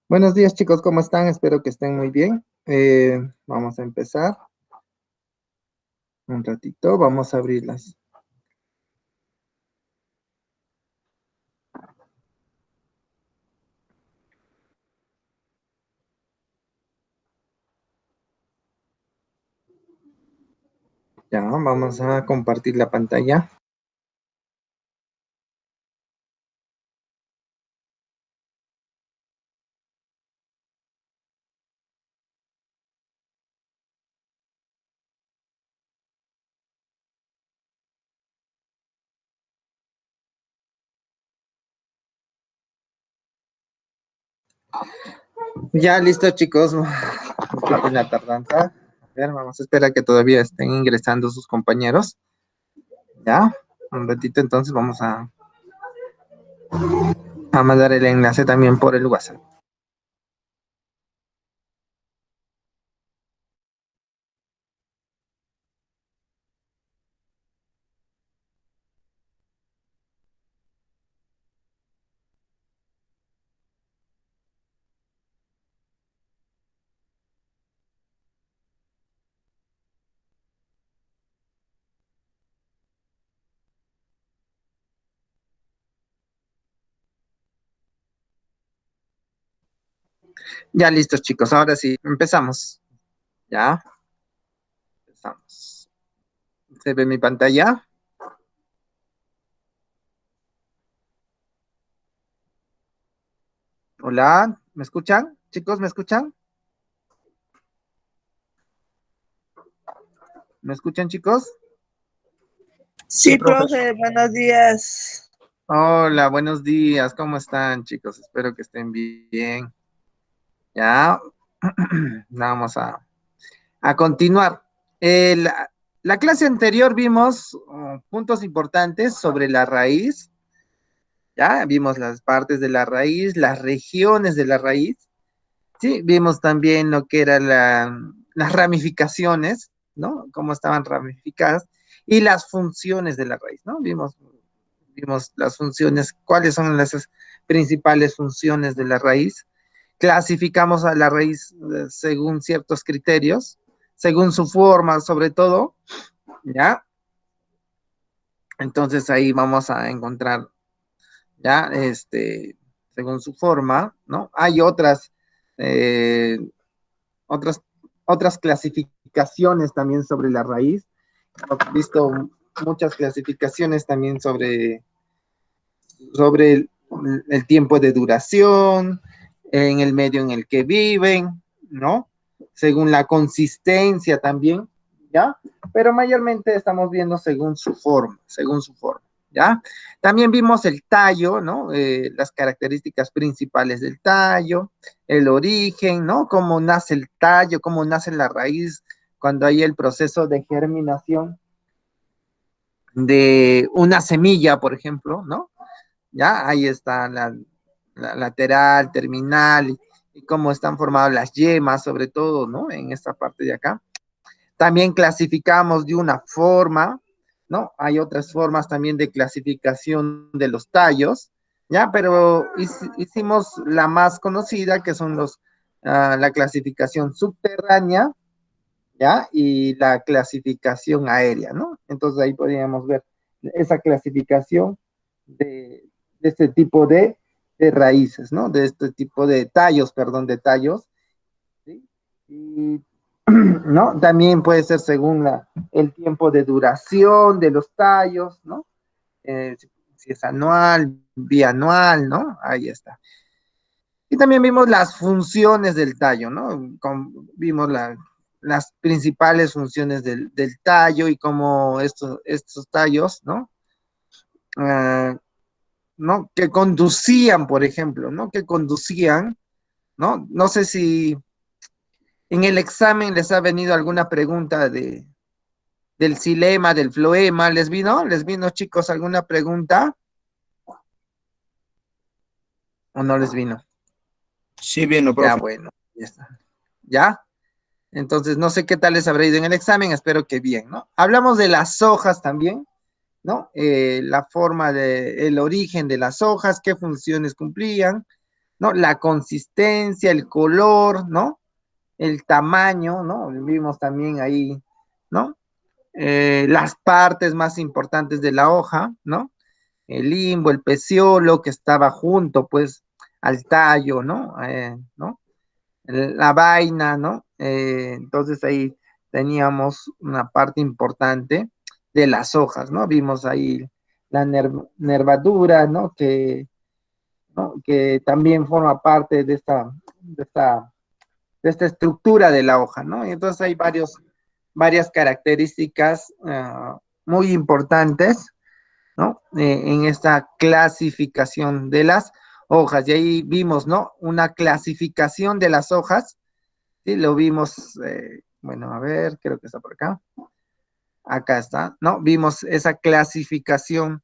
Buenos días chicos, ¿cómo están? Espero que estén muy bien. Vamos a empezar un ratito, vamos a abrirlas. Ya, vamos a compartir la pantalla. Ya, listo chicos. Disculpen la tardanza. A ver, vamos a esperar que todavía estén ingresando sus compañeros. Ya, un ratito entonces vamos a mandar el enlace también por el WhatsApp. Ya, listos chicos, ahora sí, empezamos. Ya, empezamos. ¿Se ve mi pantalla? Hola, ¿me escuchan? Chicos, ¿me escuchan? ¿Me escuchan chicos? Sí, profe, buenos días. Hola, buenos días. ¿Cómo están, chicos? Espero que estén bien. Ya, vamos a continuar. La clase anterior vimos puntos importantes sobre la raíz. Ya, vimos las partes de la raíz, las regiones de la raíz. Sí, vimos también lo que eran las ramificaciones, ¿no? Cómo estaban ramificadas y las funciones de la raíz, ¿no? Vimos las funciones, cuáles son las principales funciones de la raíz. Clasificamos a la raíz según ciertos criterios, según su forma, sobre todo, ¿ya? Entonces ahí vamos a encontrar, ¿ya? Según su forma, ¿no? Hay eh, otras, otras clasificaciones también sobre la raíz. Hemos visto muchas clasificaciones también sobre el tiempo de duración, en el medio en el que viven, ¿no? Según la consistencia también, ¿ya? Pero mayormente estamos viendo según su forma, ¿ya? También vimos el tallo, ¿no? Las características principales del tallo, el origen, ¿no? Cómo nace el tallo, cómo nace la raíz cuando hay el proceso de germinación de una semilla, por ejemplo, ¿no? Ya, ahí está la lateral, terminal, y cómo están formadas las yemas, sobre todo, ¿no? En esta parte de acá. También clasificamos de una forma, ¿no? Hay otras formas también de clasificación de los tallos, ¿ya? Pero hicimos la más conocida, que son la clasificación subterránea, ¿ya? Y la clasificación aérea, ¿no? Entonces ahí podríamos ver esa clasificación de este tipo de raíces, ¿no? De este tipo de tallos, perdón, de tallos, ¿sí? Y, ¿no? También puede ser según el tiempo de duración de los tallos, ¿no? Si es anual, bianual, ¿no? Ahí está. Y también vimos las funciones del tallo, ¿no? Vimos las principales funciones del tallo y cómo estos tallos, ¿no? Ah, ¿no? Que conducían, por ejemplo, ¿no? Que conducían, ¿no? No sé si en el examen les ha venido alguna pregunta del xilema, del floema, ¿les vino? ¿Les vino, chicos, alguna pregunta? ¿O no les vino? Sí, bien, Ya, profe. bueno, ya está. ¿Ya? Entonces, no sé qué tal les habrá ido en el examen, espero que bien, ¿no? Hablamos de las hojas también, ¿no? La forma el origen de las hojas, qué funciones cumplían, ¿no? La consistencia, el color, ¿no? El tamaño, ¿no? Vimos también ahí, ¿no? Las partes más importantes de la hoja, ¿no? El limbo, el peciolo que estaba junto, pues, al tallo, ¿no? ¿No? La vaina, ¿no? Entonces ahí teníamos una parte importante de las hojas, ¿no? Vimos ahí la nervadura, ¿no? ¿no? Que también forma parte de esta estructura de la hoja, ¿no? Y entonces hay varias características muy importantes, ¿no? En esta clasificación de las hojas. Y ahí vimos, ¿no? Una clasificación de las hojas, ¿sí? Lo vimos, bueno, a ver, creo que está por acá. Acá está, ¿no? Vimos esa clasificación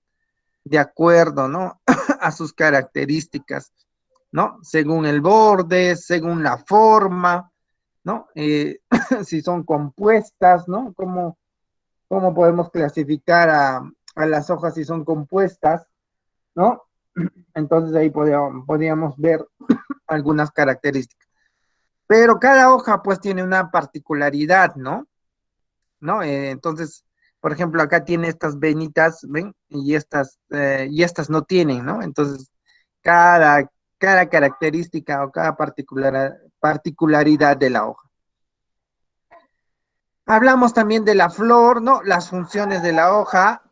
de acuerdo, ¿no? A sus características, ¿no? Según el borde, según la forma, ¿no? Si son compuestas, ¿no? ¿Cómo podemos clasificar a las hojas si son compuestas, ¿no? Entonces ahí podríamos ver algunas características. Pero cada hoja pues tiene una particularidad, ¿no? ¿No? Entonces, por ejemplo, acá tiene estas venitas, ¿ven? Y estas no tienen, ¿no? Entonces, cada característica o cada particularidad de la hoja. Hablamos también de la flor, ¿no? Las funciones de la hoja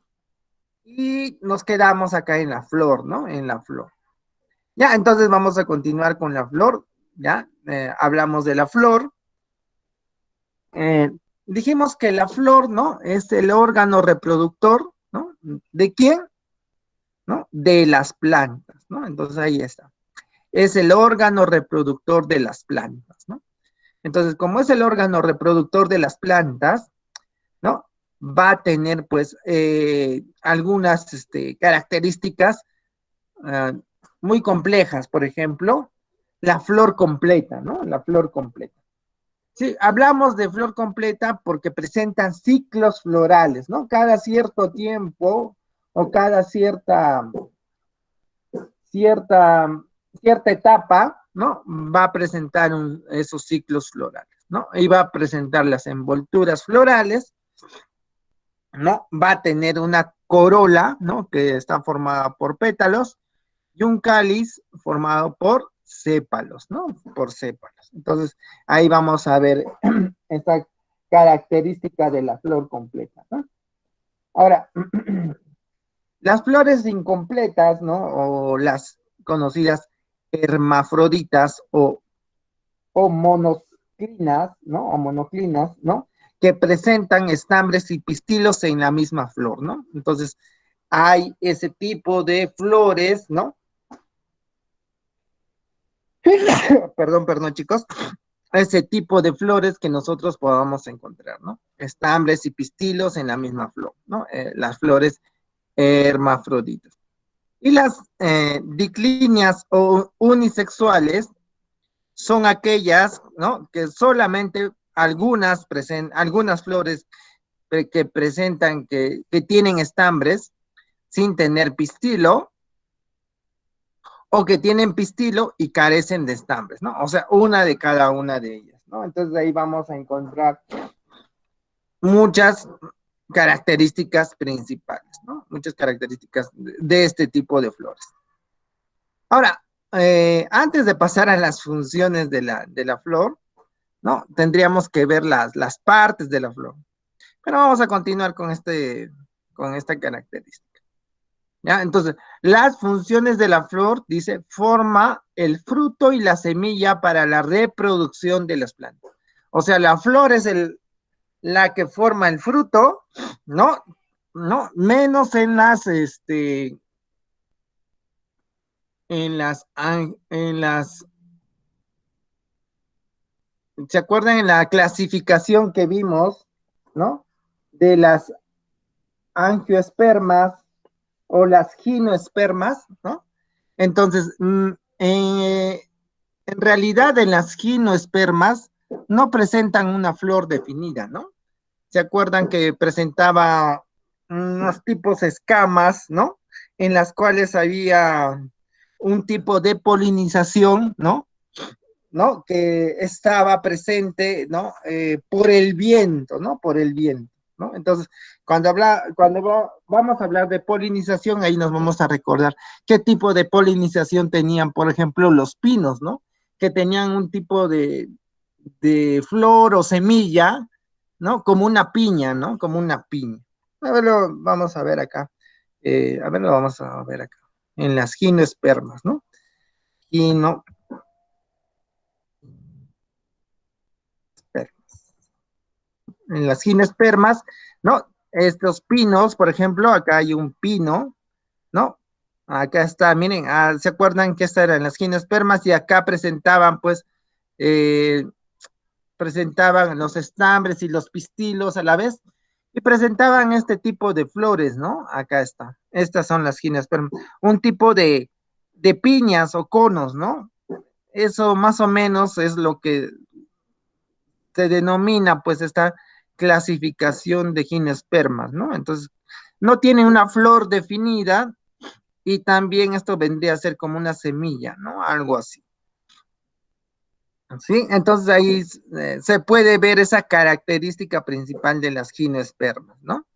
y nos quedamos acá en la flor, ¿no? En la flor. Ya, entonces vamos a continuar con la flor, ¿ya? Hablamos de la flor. Eh, Dijimos que la flor, ¿no? Es el órgano reproductor, ¿no? ¿De quién? ¿No? De las plantas, ¿no? Entonces ahí está. Es el órgano reproductor de las plantas, ¿no? Entonces, como es el órgano reproductor de las plantas, ¿no? Va a tener, pues, algunas características muy complejas, por ejemplo, la flor completa, ¿no? La flor completa. Sí, hablamos de flor completa porque presentan ciclos florales, ¿no? Cada cierto tiempo o cada cierta, cierta etapa, ¿no? Va a presentar esos ciclos florales, ¿no? Y va a presentar las envolturas florales, ¿no? Va a tener una corola, ¿no? Que está formada por pétalos y un cáliz formado por sépalos, ¿no? Por sépalos. Entonces, ahí vamos a ver esta característica de la flor completa, ¿no? Ahora, las flores incompletas, ¿no? O las conocidas hermafroditas o monoclinas, ¿no? O monoclinas, ¿no? Que presentan estambres y pistilos en la misma flor, ¿no? Entonces, hay ese tipo de flores, ¿no? Perdón, chicos, ese tipo de flores que nosotros podamos encontrar, ¿no? Estambres y pistilos en la misma flor, ¿no? Las flores hermafroditas. Y las diclinias o unisexuales son aquellas, ¿no? Que solamente algunas flores que presentan, que tienen estambres sin tener pistilo, o que tienen pistilo y carecen de estambres, ¿no? O sea, una de cada una de ellas, ¿no? Entonces ahí vamos a encontrar muchas características principales, ¿no? Muchas características de este tipo de flores. Ahora, antes de pasar a las funciones de la flor, ¿no? Tendríamos que ver las partes de la flor. Pero vamos a continuar con esta característica. ¿Ya? Entonces, las funciones de la flor, dice, forma el fruto y la semilla para la reproducción de las plantas. O sea, la flor es la que forma el fruto, ¿no? ¿No? Menos en las, ¿se acuerdan en la clasificación que vimos, ¿no? De las angiospermas o las ginoespermas, ¿no? Entonces, en realidad en las ginoespermas no presentan una flor definida, ¿no? ¿Se acuerdan que presentaba unos tipos escamas, ¿no? En las cuales había un tipo de polinización, ¿no? ¿No? Que estaba presente, ¿no? Por el viento, ¿no? Por el viento, ¿no? Entonces, vamos a hablar de polinización, ahí nos vamos a recordar qué tipo de polinización tenían, por ejemplo, los pinos, ¿no? Que tenían un tipo de flor o semilla, ¿no? Como una piña, ¿no? Como una piña. A ver, vamos a ver acá. A ver, lo vamos a ver acá. En las gimnospermas, ¿no? Gino, en las gimnospermas, ¿no? Estos pinos, por ejemplo, acá hay un pino, ¿no? Acá está, miren, ¿se acuerdan que estas eran las gimnospermas? Y acá presentaban, pues, eh, presentaban los estambres y los pistilos a la vez, y presentaban este tipo de flores, ¿no? Acá está. Estas son las gimnospermas. Un tipo de piñas o conos, ¿no? Eso más o menos es lo que se denomina pues esta clasificación de gimnospermas, ¿no? Entonces, no tiene una flor definida y también esto vendría a ser como una semilla, ¿no? Algo así. ¿Sí? Entonces ahí se puede ver esa característica principal de las gimnospermas, ¿no?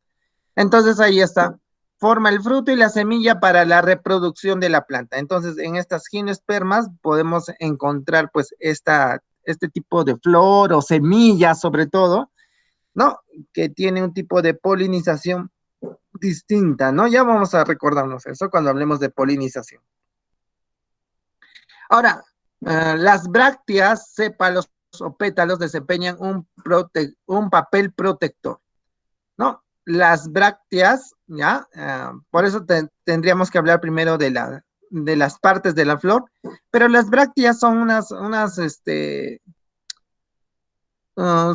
Entonces ahí está. Forma el fruto y la semilla para la reproducción de la planta. Entonces, en estas gimnospermas podemos encontrar pues este tipo de flor o semilla sobre todo, ¿no? Que tiene un tipo de polinización distinta, ¿no? Ya vamos a recordarnos eso cuando hablemos de polinización. Ahora, las brácteas, sépalos o pétalos desempeñan un papel protector, ¿no? Las brácteas, ¿ya? Por eso tendríamos que hablar primero de las partes de la flor, pero las brácteas son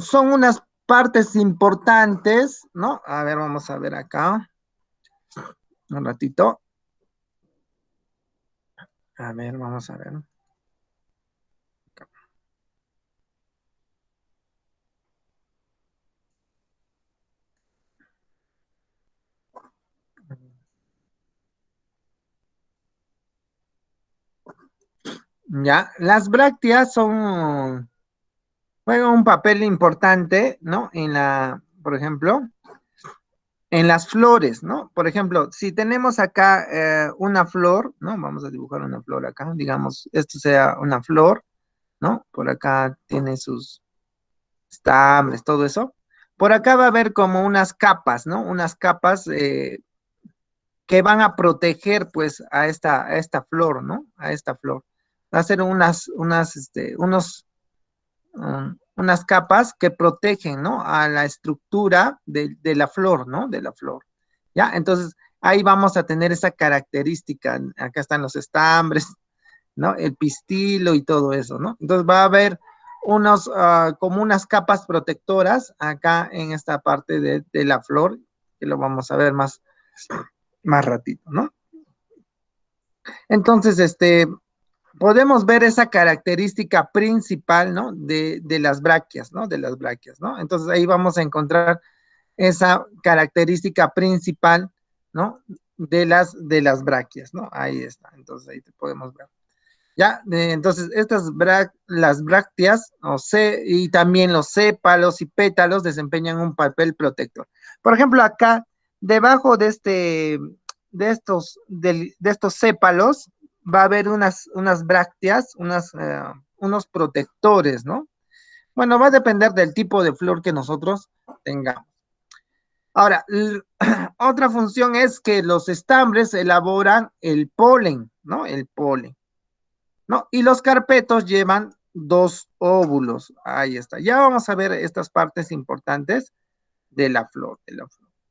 son unas partes importantes, ¿no? A ver, vamos a ver acá. Un ratito. A ver, vamos a ver. Ya, las brácteas juegan un papel importante, ¿no? Por ejemplo, en las flores, ¿no? Por ejemplo, si tenemos acá una flor, ¿no? Vamos a dibujar una flor acá, digamos, esto sea una flor, ¿no? Por acá tiene sus estambres, todo eso. Por acá va a haber como unas capas, ¿no? Unas capas que van a proteger, pues, a esta flor, ¿no? A esta flor. Va a ser unas capas que protegen, ¿no? A la estructura de la flor, ¿no? De la flor. ¿Ya? Entonces, ahí vamos a tener esa característica. Acá están los estambres, ¿no? El pistilo y todo eso, ¿no? Entonces, va a haber como unas capas protectoras acá en esta parte de la flor, que lo vamos a ver más ratito, ¿no? Entonces, podemos ver esa característica principal, ¿no? De las brácteas, ¿no? De las brácteas, ¿no? Entonces ahí vamos a encontrar esa característica principal, ¿no? De las brácteas, ¿no? Ahí está, entonces ahí te podemos ver. Ya, entonces las brácteas, y también los sépalos y pétalos desempeñan un papel protector. Por ejemplo, acá, debajo de estos sépalos, va a haber unas brácteas, unos protectores, ¿no? Bueno, va a depender del tipo de flor que nosotros tengamos. Ahora, otra función es que los estambres elaboran el polen, ¿no? El polen. ¿No? Y los carpetos llevan 2 óvulos. Ahí está. Ya vamos a ver estas partes importantes de la flor,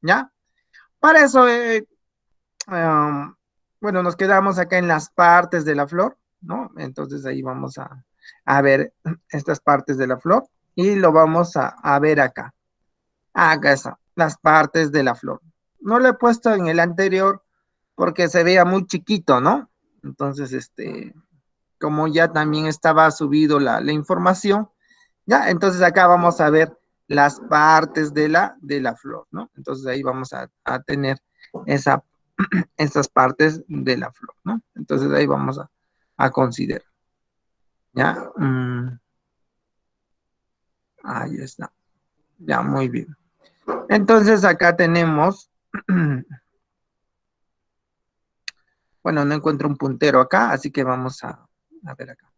¿ya? Para eso, bueno, nos quedamos acá en las partes de la flor, ¿no? Entonces ahí vamos a ver estas partes de la flor y lo vamos a ver acá. Acá está, las partes de la flor. No lo he puesto en el anterior porque se veía muy chiquito, ¿no? Entonces, como ya también estaba subido la información, ya, entonces acá vamos a ver las partes de la flor, ¿no? Entonces ahí vamos a tener esa estas partes de la flor, ¿no? Entonces ahí vamos a considerar, ¿ya? Ahí está, ya, muy bien. Entonces acá tenemos, bueno, no encuentro un puntero acá, así que vamos a ver acá.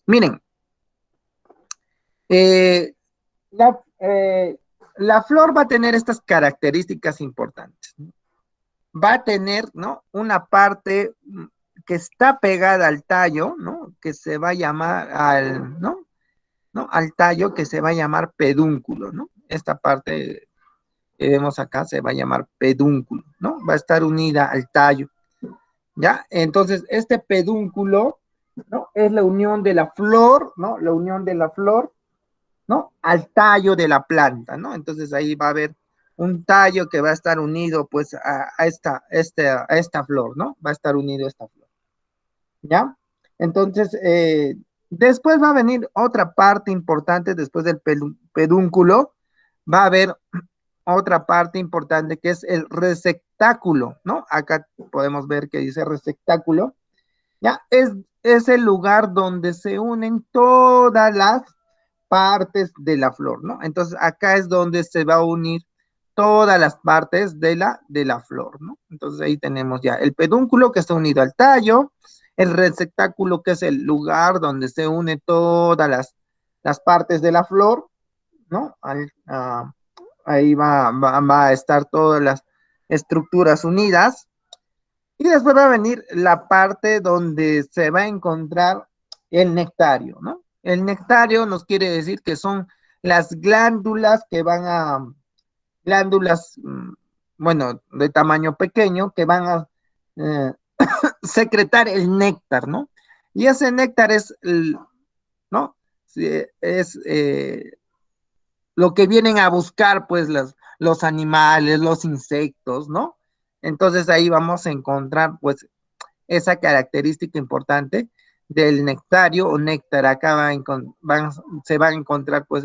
Miren, eh, la, eh, la flor va a tener estas características importantes, ¿no? Va a tener, ¿no? Una parte que está pegada al tallo, ¿no? Que se va a llamar ¿no? ¿No? Al tallo que se va a llamar pedúnculo, ¿no? Esta parte que vemos acá se va a llamar pedúnculo, ¿no? Va a estar unida al tallo, ¿ya? Entonces, este pedúnculo, ¿no? Es la unión de la flor, ¿no? La unión de la flor, ¿no? Al tallo de la planta, ¿no? Entonces ahí va a haber un tallo que va a estar unido, pues, a esta flor, ¿no? Va a estar unido a esta flor, ¿ya? Entonces, después va a venir otra parte importante, después del pedúnculo, va a haber otra parte importante que es el receptáculo, ¿no? Acá podemos ver que dice receptáculo, ¿ya? Es el lugar donde se unen todas las partes de la flor, ¿no? Entonces acá es donde se va a unir todas las partes de la flor, ¿no? Entonces ahí tenemos ya el pedúnculo que está unido al tallo, el receptáculo que es el lugar donde se une todas las partes de la flor, ¿no? Ahí va a estar todas las estructuras unidas. Y después va a venir la parte donde se va a encontrar el nectario, ¿no? El nectario nos quiere decir que son las glándulas que van glándulas, bueno, de tamaño pequeño, que van a eh, secretar el néctar, ¿no? Y ese néctar es, ¿no? Sí, es lo que vienen a buscar, pues, los animales, los insectos, ¿no? Entonces ahí vamos a encontrar, pues, esa característica importante del nectario o néctar. Acá se va a encontrar, pues,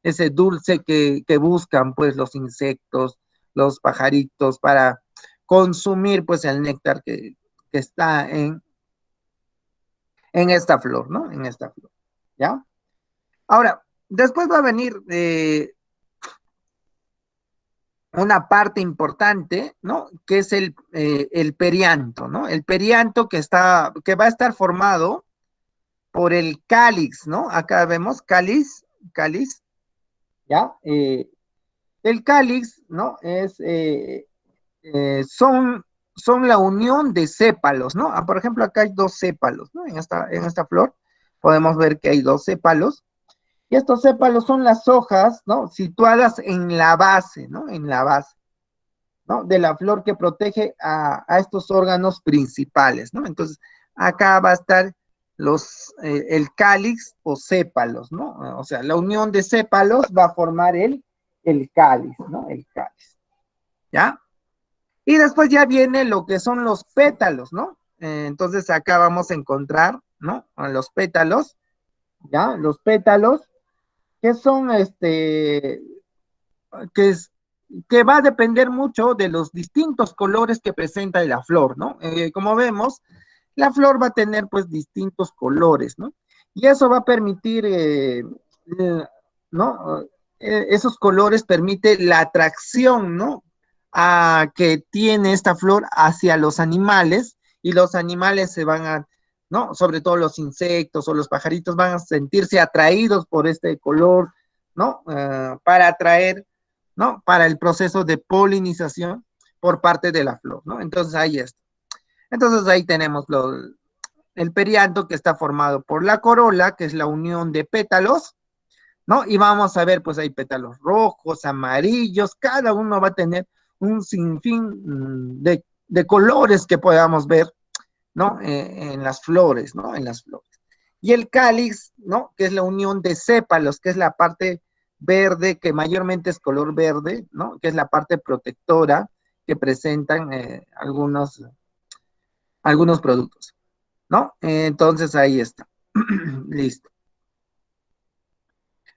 ese dulce que buscan, pues, los insectos, los pajaritos, para consumir, pues, el néctar que está en esta flor, ¿no? En esta flor, ¿ya? Ahora, después va a venir una parte importante, ¿no? Que es el perianto, ¿no? El perianto que va a estar formado por el cáliz, ¿no? Acá vemos cáliz, ¿ya? El cáliz, ¿no? Son, son la unión de sépalos, ¿no? Por ejemplo, acá hay dos sépalos, ¿no? En esta flor podemos ver que hay dos sépalos. Y estos sépalos son las hojas, ¿no? Situadas en la base, ¿no? En la base, ¿no? De la flor que protege a estos órganos principales, ¿no? Entonces, acá va a estar el cáliz o sépalos, ¿no? O sea, la unión de sépalos va a formar el cáliz, ¿no? El cáliz, ¿ya? Y después ya viene lo que son los pétalos, ¿no? Entonces acá vamos a encontrar, ¿no? A los pétalos, ¿ya? Los pétalos, que son que es, que va a depender mucho de los distintos colores que presenta la flor, ¿no? Como vemos, la flor va a tener pues distintos colores, ¿no? Y eso va a permitir, ¿no? Esos colores permite la atracción, ¿no? Que tiene esta flor hacia los animales y los animales se van ¿no? Sobre todo los insectos o los pajaritos van a sentirse atraídos por este color, ¿no? Para atraer, ¿no? Para el proceso de polinización por parte de la flor, ¿no? Entonces ahí está. Entonces ahí tenemos el perianto que está formado por la corola, que es la unión de pétalos, ¿no? Y vamos a ver, pues hay pétalos rojos, amarillos, cada uno va a tener un sinfín de colores que podamos ver, ¿no? En las flores, ¿no? En las flores. Y el cáliz, ¿no? Que es la unión de sépalos, que es la parte verde, que mayormente es color verde, ¿no? Que es la parte protectora que presentan algunos productos, ¿no? Entonces ahí está. Listo.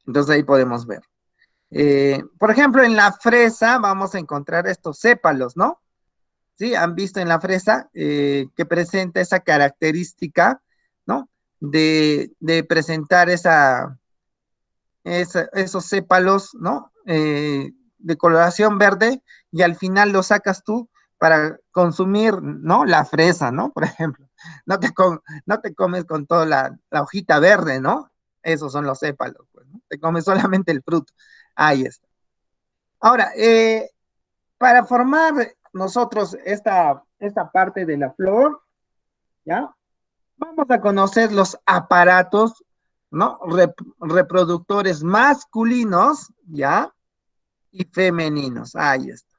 Entonces ahí podemos ver. Por ejemplo, en la fresa vamos a encontrar estos sépalos, ¿no? ¿sí? Han visto en la fresa que presenta esa característica, ¿no? De presentar esos sépalos, ¿no? De coloración verde y al final lo sacas tú para consumir, ¿no? La fresa, ¿no? Por ejemplo, no te comes con toda la hojita verde, ¿no? Esos son los sépalos, pues, ¿no? Te comes solamente el fruto. Ahí está. Ahora, para formar nosotros esta parte de la flor, ¿ya? Vamos a conocer los aparatos, ¿no? Reproductores masculinos, ¿ya? Y femeninos. Ahí está.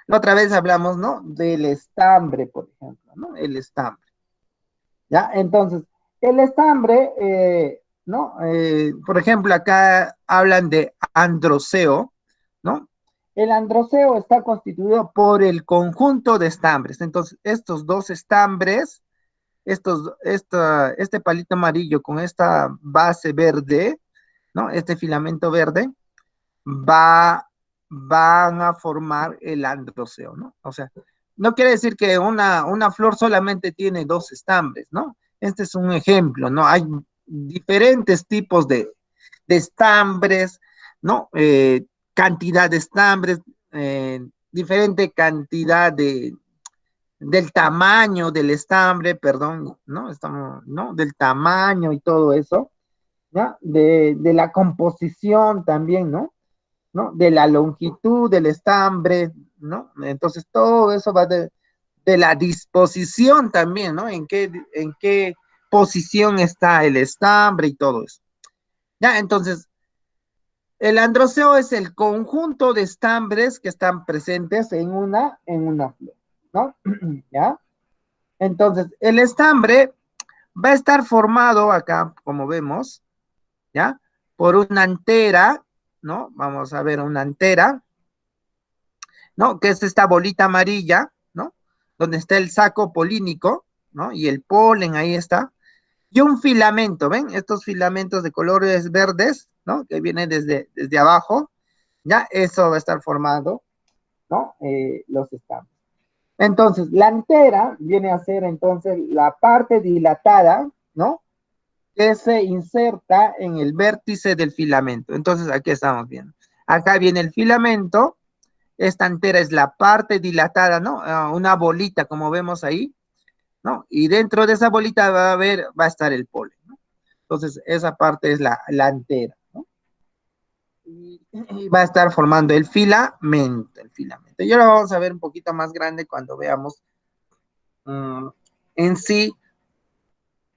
La otra vez hablamos, ¿no? Del estambre, por ejemplo, ¿no? El estambre. ¿Ya? Entonces, el estambre, ¿no? Por ejemplo, acá hablan de androceo, ¿no? El androceo está constituido por el conjunto de estambres. Entonces, estos dos estambres, este palito amarillo con esta base verde, ¿no? Este filamento verde, van a formar el androceo, ¿no? O sea, no quiere decir que una flor solamente tiene dos estambres, ¿no? Este es un ejemplo, ¿no? Hay diferentes tipos de estambres, ¿no? Cantidad de estambres, diferente cantidad del tamaño del estambre, perdón, ¿no? Estamos, ¿no? Del tamaño y todo eso, ¿no? De la composición también, ¿no? ¿No? De la longitud del estambre, ¿no? Entonces todo eso va de la disposición también, ¿no? En qué posición está el estambre y todo eso. Ya, entonces, el androceo es el conjunto de estambres que están presentes en una flor, ¿no? ¿Ya? Entonces, el estambre va a estar formado acá, como vemos, ¿ya? Por una antera, ¿no? Vamos a ver una antera, ¿no? Que es esta bolita amarilla, ¿no? Donde está el saco polínico, ¿no? Y el polen, ahí está. Y un filamento, ¿ven? Estos filamentos de colores verdes, ¿no? Que vienen desde abajo, ya eso va a estar formado, ¿no? Los estambres. Entonces, la antera viene a ser entonces la parte dilatada, ¿no? Que se inserta en el vértice del filamento. Entonces, aquí estamos viendo. Acá viene el filamento, esta antera es la parte dilatada, ¿no? Una bolita, como vemos ahí, ¿no? Y dentro de esa bolita va a estar el polen, ¿no? Entonces, esa parte es la antera, ¿no? Y va a estar formando el filamento, el filamento. Y ahora vamos a ver un poquito más grande cuando veamos en sí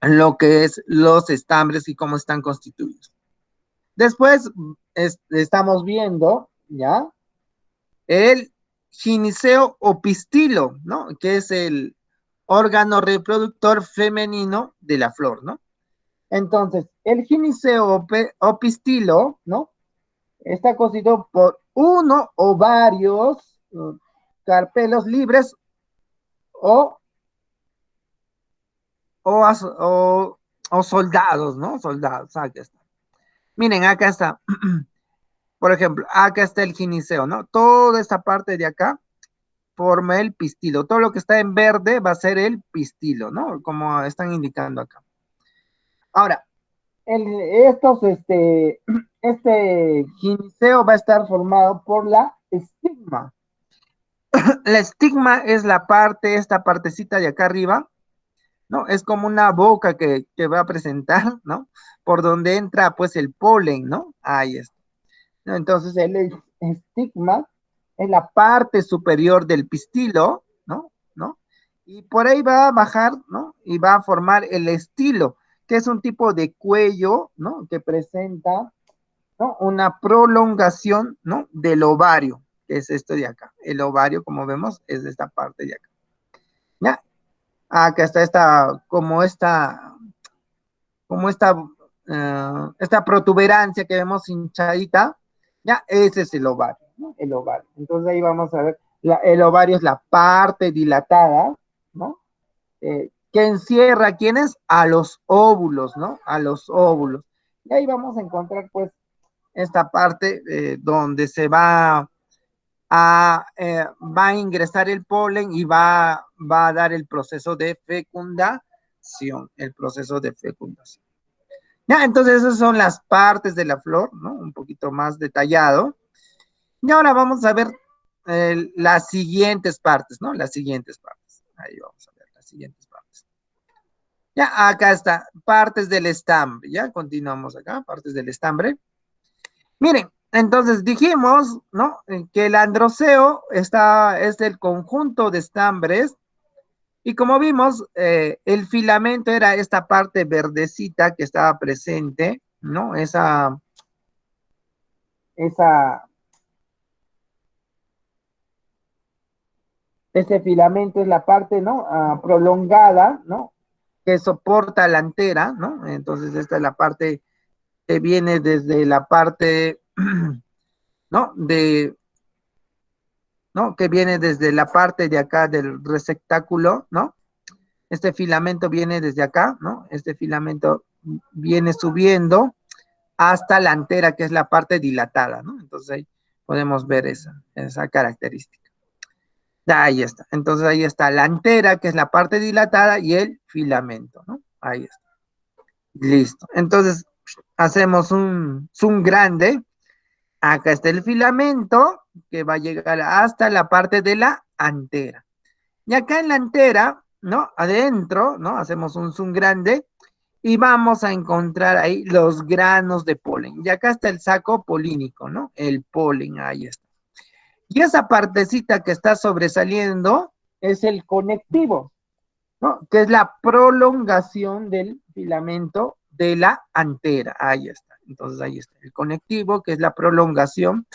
lo que es los estambres y cómo están constituidos. Después estamos viendo, ¿ya? El gineceo o pistilo, ¿no? Que es el órgano reproductor femenino de la flor, ¿no? Entonces, el gineceo o pistilo, ¿no? Está constituido por uno o varios carpelos libres o, o, o, o soldados, ¿no? Soldados, aquí está. Miren, acá está. Por ejemplo, acá está el gineceo, ¿no? Toda esta parte de acá forma el pistilo. Todo lo que está en verde va a ser el pistilo, ¿no? Como están indicando acá. Ahora, este gineceo va a estar formado por la estigma. La estigma es la parte, esta partecita de acá arriba, ¿no? Es como una boca que va a presentar, ¿no? Por donde entra, pues, el polen, ¿no? Ahí está. Entonces, el estigma es la parte superior del pistilo, ¿no? ¿No? Y por ahí va a bajar, ¿no? Y va a formar el estilo, que es un tipo de cuello, ¿no? Que presenta, ¿no? Una prolongación, ¿no? Del ovario, que es esto de acá. El ovario, como vemos, es de esta parte de acá. ¿Ya? Acá está esta protuberancia que vemos hinchadita, ya, ese es el ovario, ¿no? El ovario. Entonces ahí vamos a ver, el ovario es la parte dilatada, ¿no? Que encierra, ¿quiénes? A los óvulos, ¿no? A los óvulos. Y ahí vamos a encontrar, pues, esta parte donde se va va a ingresar el polen y va a dar el proceso de fecundación, Ya, entonces esas son las partes de la flor, ¿no? Un poquito más detallado. Y ahora vamos a ver las siguientes partes, ¿no? Las siguientes partes. Ahí vamos a ver las siguientes partes. Ya, acá está, partes del estambre, ya, continuamos acá, partes del estambre. Miren, entonces dijimos, ¿no? Que el androceo es el conjunto de estambres y como vimos, el filamento era esta parte verdecita que estaba presente, ¿no? Esa, ese filamento es la parte, ¿no? Prolongada, ¿no? Que soporta la antera, ¿no? Entonces esta es la parte que viene desde la parte, ¿no? ¿no? Que viene desde la parte de acá del receptáculo, ¿no? Este filamento viene desde acá, ¿no? Este filamento viene subiendo hasta la antera, que es la parte dilatada, ¿no? Entonces ahí podemos ver esa característica. Ahí está. Entonces ahí está la antera, que es la parte dilatada, y el filamento, ¿no? Ahí está. Listo. Entonces hacemos un zoom grande. Acá está el filamento que va a llegar hasta la parte de la antera. Y acá en la antera, ¿no? Adentro, ¿no? Hacemos un zoom grande y vamos a encontrar ahí los granos de polen. Y acá está el saco polínico, ¿no? El polen, ahí está. Y esa partecita que está sobresaliendo es el conectivo, ¿no? Que es la prolongación del filamento de la antera. Ahí está. Entonces ahí está el conectivo, que es la prolongación,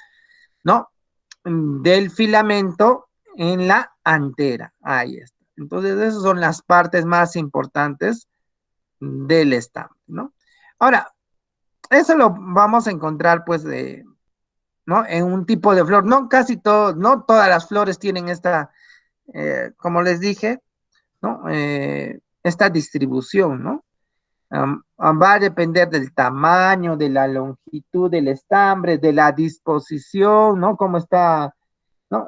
¿no? Del filamento en la antera. Ahí está. Entonces esas son las partes más importantes del estambre, ¿no? Ahora, eso lo vamos a encontrar pues ¿no? En un tipo de flor. No casi todo, no todas las flores tienen esta, como les dije, ¿no? Esta distribución, ¿no? Va a depender del tamaño, de la longitud del estambre, de la disposición, ¿no? Cómo está, ¿no?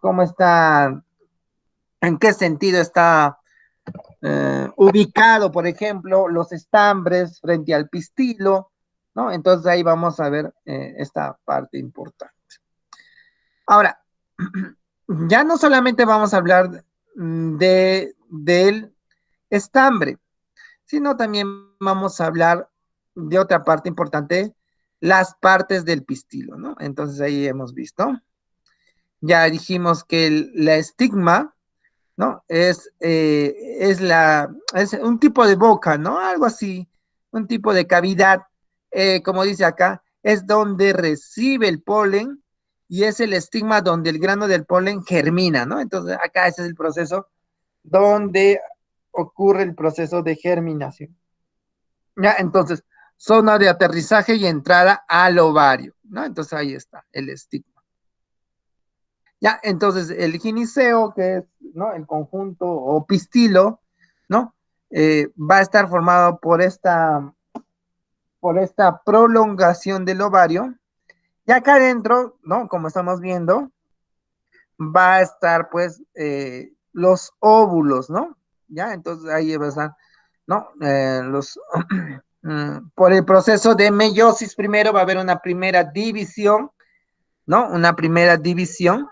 Cómo está, en qué sentido está ubicado, por ejemplo, los estambres frente al pistilo, ¿no? Entonces ahí vamos a ver esta parte importante. Ahora, ya no solamente vamos a hablar del estambre, sino también vamos a hablar de otra parte importante, las partes del pistilo, ¿no? Entonces ahí hemos visto, ya dijimos que la estigma, ¿no? Es un tipo de boca, ¿no? Algo así, un tipo de cavidad, como dice acá, es donde recibe el polen y es el estigma donde el grano del polen germina, ¿no? Entonces acá ese es el proceso donde ocurre el proceso de germinación. Ya, entonces, zona de aterrizaje y entrada al ovario, ¿no? Entonces ahí está el estigma. Ya, entonces el gineceo, que es, ¿no? El conjunto o pistilo, ¿no? Va a estar formado por esta prolongación del ovario. Y acá adentro, ¿no? Como estamos viendo, va a estar pues los óvulos, ¿no? Ya, entonces ahí va a estar, ¿no? Por el proceso de meiosis primero va a haber una primera división, ¿no? Una primera división,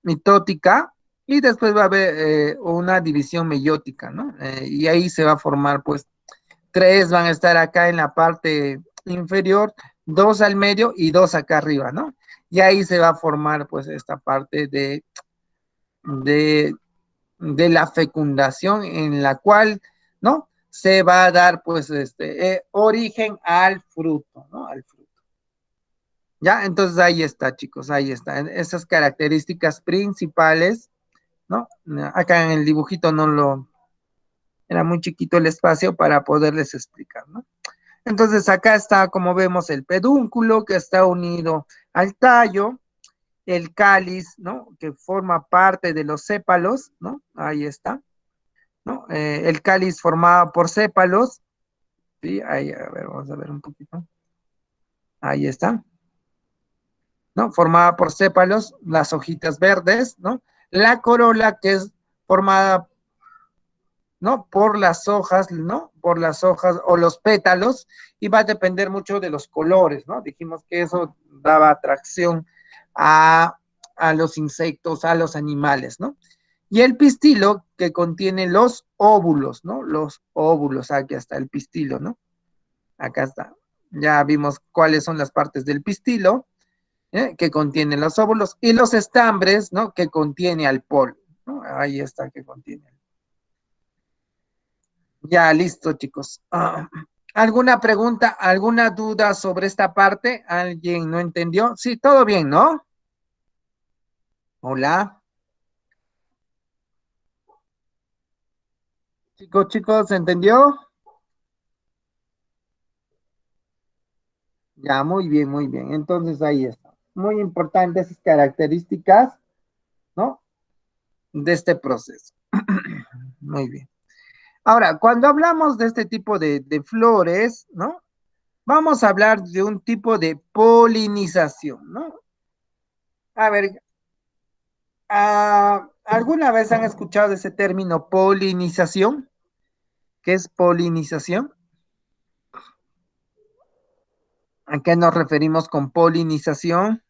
mitótica, y después va a haber una división meiótica, ¿no? Y ahí se va a formar, pues, tres van a estar acá en la parte inferior, dos al medio y dos acá arriba, ¿no? Y ahí se va a formar, pues, esta parte de, de la fecundación en la cual, ¿no? Se va a dar, pues, origen al fruto, ¿no? Al fruto. Ya, entonces ahí está, chicos, ahí están esas características principales, ¿no? Acá en el dibujito era muy chiquito el espacio para poderles explicar, ¿no? Entonces acá está, como vemos, el pedúnculo que está unido al tallo, el cáliz, ¿no? Que forma parte de los sépalos, ¿no? Ahí está, ¿no? El cáliz formado por sépalos, ¿sí? Ahí, a ver, vamos a ver un poquito. Ahí está. ¿no? Formada por sépalos, las hojitas verdes, ¿no? La corola que es formada, ¿no? Por las hojas, ¿no? Por las hojas o los pétalos, y va a depender mucho de los colores, ¿no? Dijimos que eso daba atracción a los insectos, a los animales, ¿no? Y el pistilo que contiene los óvulos, ¿no? Los óvulos, aquí está el pistilo, ¿no? Acá está. Ya vimos cuáles son las partes del pistilo, que contiene los óvulos, y los estambres, ¿no? Que contiene al polen, ¿no? Ahí está, que contiene. Ya, listo, chicos. ¿Alguna pregunta, alguna duda sobre esta parte? ¿Alguien no entendió? Sí, todo bien, ¿no? Hola. Chicos, ¿se entendió? Ya, muy bien, muy bien. Entonces ahí está. Muy importantes esas características, ¿no? De este proceso. Muy bien. Ahora, cuando hablamos de este tipo de flores, ¿no? Vamos a hablar de un tipo de polinización, ¿no? A ver, ¿alguna vez han escuchado ese término polinización? ¿Qué es polinización? ¿A qué nos referimos con polinización?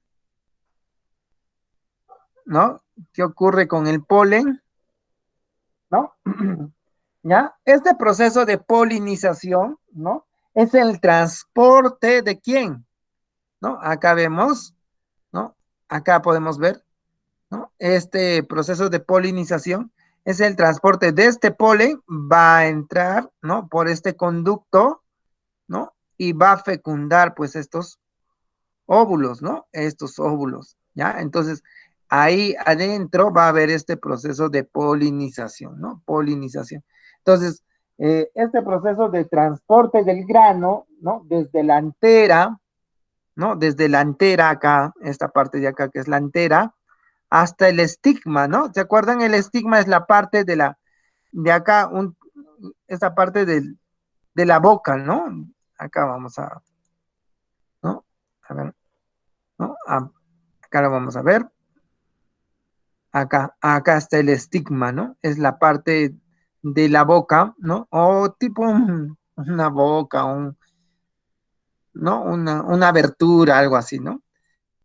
¿No? ¿Qué ocurre con el polen? ¿No? ¿Ya? Este proceso de polinización, ¿no? Es el transporte de quién, ¿no? Acá vemos, ¿no? Acá podemos ver, ¿no? Este proceso de polinización es el transporte de este polen, va a entrar, ¿no? Por este conducto, ¿no? Y va a fecundar, pues, estos óvulos, ¿no? Estos óvulos, ¿ya? Entonces, ahí adentro va a haber este proceso de polinización, ¿no? Polinización. Entonces, este proceso de transporte del grano, ¿no? Desde la antera, ¿no? Desde la antera acá, esta parte de acá que es la antera, hasta el estigma, ¿no? ¿Se acuerdan? El estigma es la parte de acá, esta parte de la boca, ¿no? Acá vamos a, ¿no? A ver, ¿no? Acá lo vamos a ver. Acá está el estigma, ¿no? Es la parte de la boca, ¿no? O tipo una boca, ¿no? Una abertura, algo así, ¿no?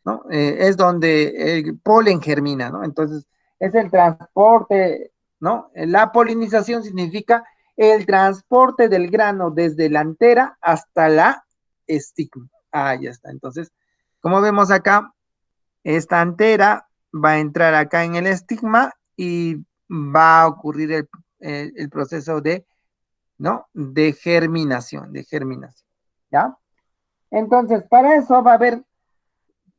¿No? Es donde el polen germina, ¿no? Entonces, es el transporte, ¿no? La polinización significa el transporte del grano desde la antera hasta la estigma. Ah, ya está. Entonces, como vemos acá, esta antera va a entrar acá en el estigma y va a ocurrir el proceso de, ¿no? De germinación, ¿ya? Entonces, para eso va a haber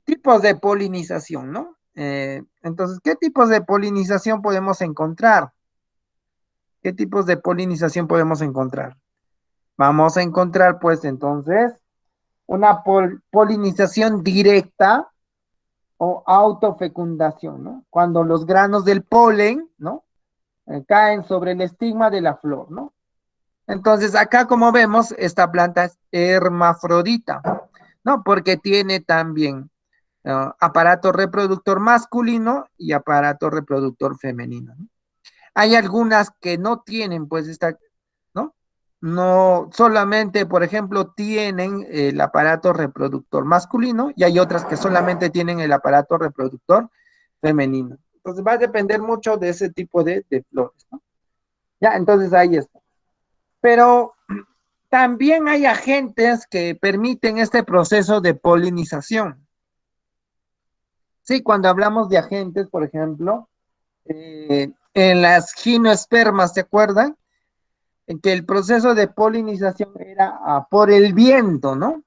tipos de polinización, ¿no? Entonces, ¿qué tipos de polinización podemos encontrar? ¿Qué tipos de polinización podemos encontrar? Vamos a encontrar, pues, entonces, una polinización directa o autofecundación, ¿no? Cuando los granos del polen, ¿no? Caen sobre el estigma de la flor, ¿no? Entonces, acá como vemos, esta planta es hermafrodita, ¿no? Porque tiene también aparato reproductor masculino y aparato reproductor femenino, ¿no? Hay algunas que no tienen, pues, ¿no? No solamente, por ejemplo, tienen el aparato reproductor masculino y hay otras que solamente tienen el aparato reproductor femenino. Entonces va a depender mucho de ese tipo de flores, ¿no? Ya, entonces ahí está. Pero también hay agentes que permiten este proceso de polinización. Sí, cuando hablamos de agentes, por ejemplo, en las gimnospermas, ¿se acuerdan? En que el proceso de polinización era por el viento, ¿no?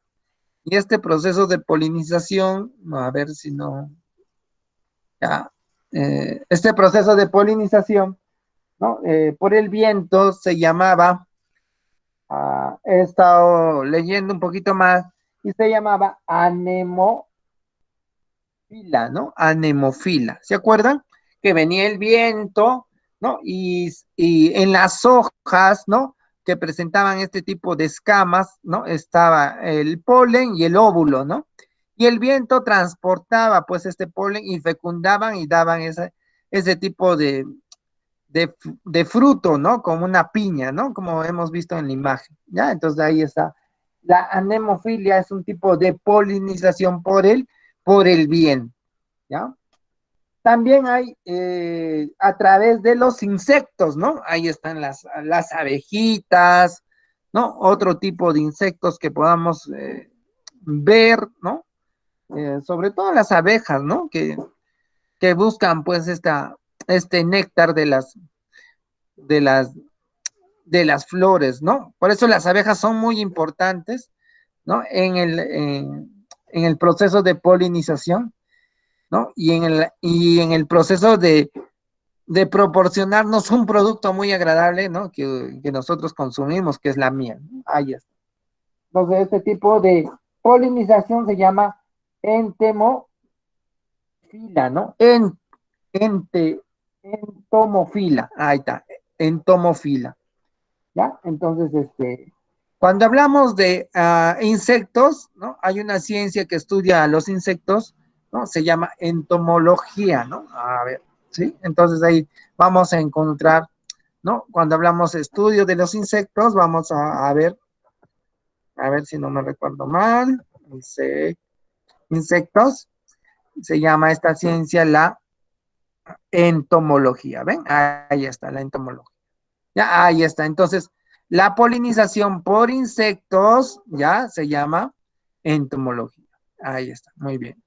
Y este proceso de polinización, a ver si no, ya, este proceso de polinización, ¿no? Por el viento se llamaba, he estado leyendo un poquito más, y se llamaba anemofila, ¿no? Anemofila, ¿se acuerdan? Que venía el viento, ¿no? Y en las hojas, ¿no? Que presentaban este tipo de escamas, ¿no? Estaba el polen y el óvulo, ¿no? y el viento transportaba pues este polen y fecundaban y daban ese tipo de fruto, ¿no? Como una piña, ¿no? Como hemos visto en la imagen, ¿ya? Entonces ahí está. La anemofilia es un tipo de polinización por el viento, ¿ya? También hay a través de los insectos, ¿no? Ahí están las abejitas, ¿no? Otro tipo de insectos que podamos ver, ¿no? Sobre todo las abejas, ¿no? Que buscan pues este néctar de las, de las flores, ¿no? Por eso las abejas son muy importantes, ¿no? En el proceso de polinización, ¿no? Y en el proceso de proporcionarnos un producto muy agradable, ¿no? Que nosotros consumimos, que es la miel, ¿no? Ahí está. Entonces, este tipo de polinización se llama entemofila, ¿no? Ente, entomofila, ahí está, entomofila, ¿ya? Entonces, cuando hablamos de insectos, ¿no? Hay una ciencia que estudia a los insectos, ¿no? Se llama entomología, ¿no? A ver, ¿sí? Entonces ahí vamos a encontrar, ¿no? Cuando hablamos de estudio de los insectos, vamos a ver si no me recuerdo mal, insectos, se llama esta ciencia la entomología, ¿ven? Ahí está, la entomología. Ya, ahí está. Entonces, la polinización por insectos, ya, se llama entomología. Ahí está, muy bien.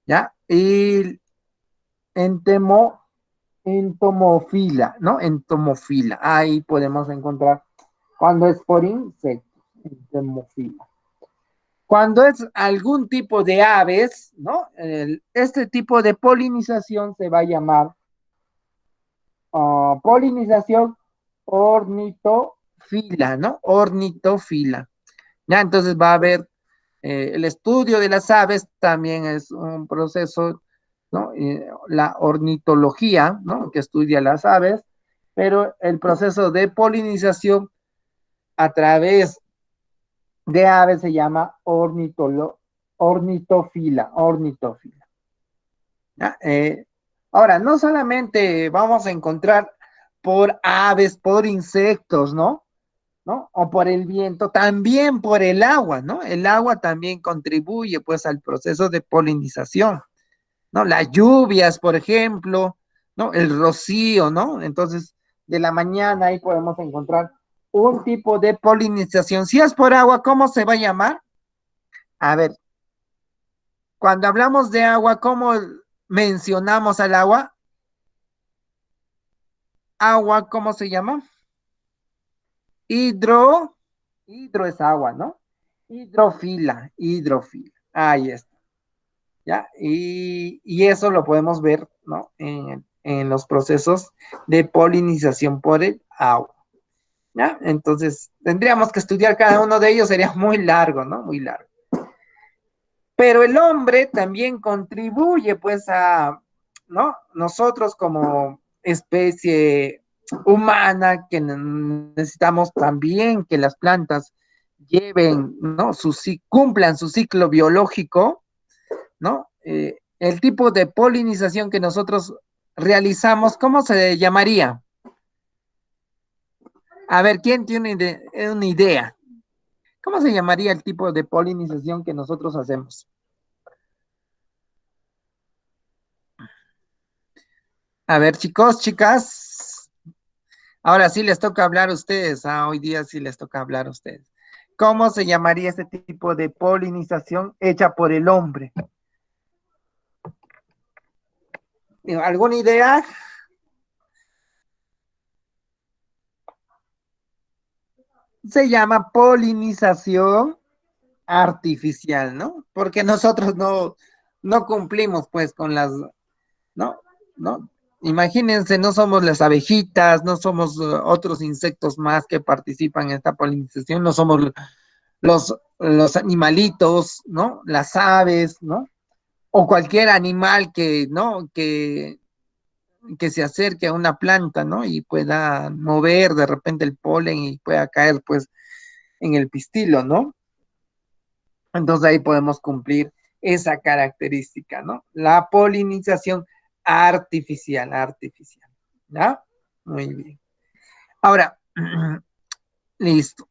Ya, y entemo, entomofila, ¿no? Entomofila. Ahí podemos encontrar cuando es por insectos, entomofila. Cuando es algún tipo de aves, ¿no? Este tipo de polinización se va a llamar polinización ornitofila, ¿no? Ornitofila. Ya, entonces va a haber el estudio de las aves, también es un proceso, ¿no? La ornitología, ¿no? Que estudia las aves, pero el proceso de polinización a través de aves se llama ornitofila, ornitofila. ¿Ya? Ahora, no solamente vamos a encontrar por aves, por insectos, ¿no? ¿No? O por el viento, también por el agua, ¿no? El agua también contribuye pues al proceso de polinización, ¿no? Las lluvias, por ejemplo, ¿no? El rocío, ¿no? Entonces, de la mañana ahí podemos encontrar un tipo de polinización. Si es por agua, ¿cómo se va a llamar? A ver, cuando hablamos de agua, ¿cómo mencionamos al agua? Agua, ¿cómo se llama? Hidro, hidro es agua, ¿no? Hidrofila, hidrofila. Ahí está. ¿Ya? Y eso lo podemos ver, ¿no? En los procesos de polinización por el agua. ¿Ya? Entonces, tendríamos que estudiar cada uno de ellos, sería muy largo, ¿no? Muy largo. Pero el hombre también contribuye, pues, ¿no? Nosotros como especie humana que necesitamos también que las plantas lleven, ¿no? Cumplan su ciclo biológico, ¿no? El tipo de polinización que nosotros realizamos, ¿cómo se llamaría? A ver, ¿quién tiene una idea? ¿Cómo se llamaría el tipo de polinización que nosotros hacemos? A ver, chicos, chicas, ahora sí les toca hablar a ustedes. Hoy día sí les toca hablar a ustedes. ¿Cómo se llamaría este tipo de polinización hecha por el hombre? ¿Alguna idea? Se llama polinización artificial, ¿no? Porque nosotros no cumplimos pues con ¿no? ¿No? Imagínense, no somos las abejitas, no somos otros insectos más que participan en esta polinización, no somos los animalitos, ¿no? Las aves, ¿no? O cualquier animal ¿no? Que se acerque a una planta, ¿no? Y pueda mover de repente el polen y pueda caer pues en el pistilo, ¿no? Entonces ahí podemos cumplir esa característica, ¿no? La polinización artificial, ¿ya? Muy bien. Ahora, listo.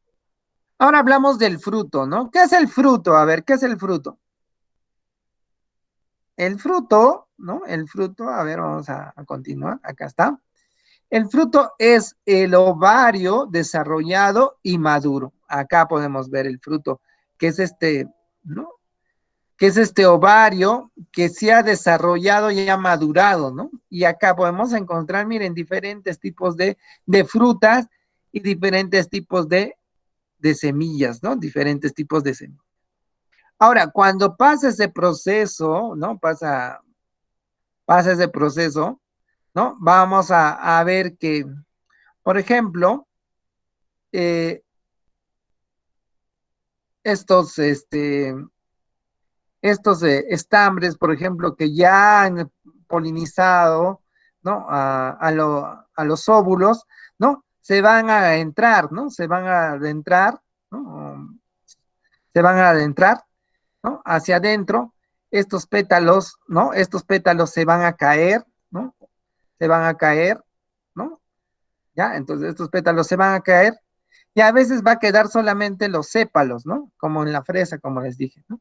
Ahora hablamos del fruto, ¿no? ¿Qué es el fruto? A ver, ¿qué es el fruto? El fruto, ¿no? El fruto, a ver, vamos a continuar, acá está. El fruto es el ovario desarrollado y maduro. Acá podemos ver el fruto, que es este, ¿no? Que es este ovario que se ha desarrollado y ha madurado, ¿no? Y acá podemos encontrar, miren, diferentes tipos de frutas y diferentes tipos de semillas, ¿no? Diferentes tipos de semillas. Ahora, cuando pasa ese proceso, ¿no? Pasa ese proceso, ¿no? Vamos a ver que, por ejemplo, eh, estos, estos estambres, por ejemplo, que ya han polinizado, ¿no? A los óvulos, ¿no? Se van a entrar, ¿no? Se van a adentrar, ¿no? Se van a adentrar, ¿no? Hacia adentro, estos pétalos, ¿no? Estos pétalos se van a caer, ¿no? Se van a caer, ¿no? ¿Ya? Entonces estos pétalos se van a caer y a veces va a quedar solamente los sépalos, ¿no? Como en la fresa, como les dije, ¿no?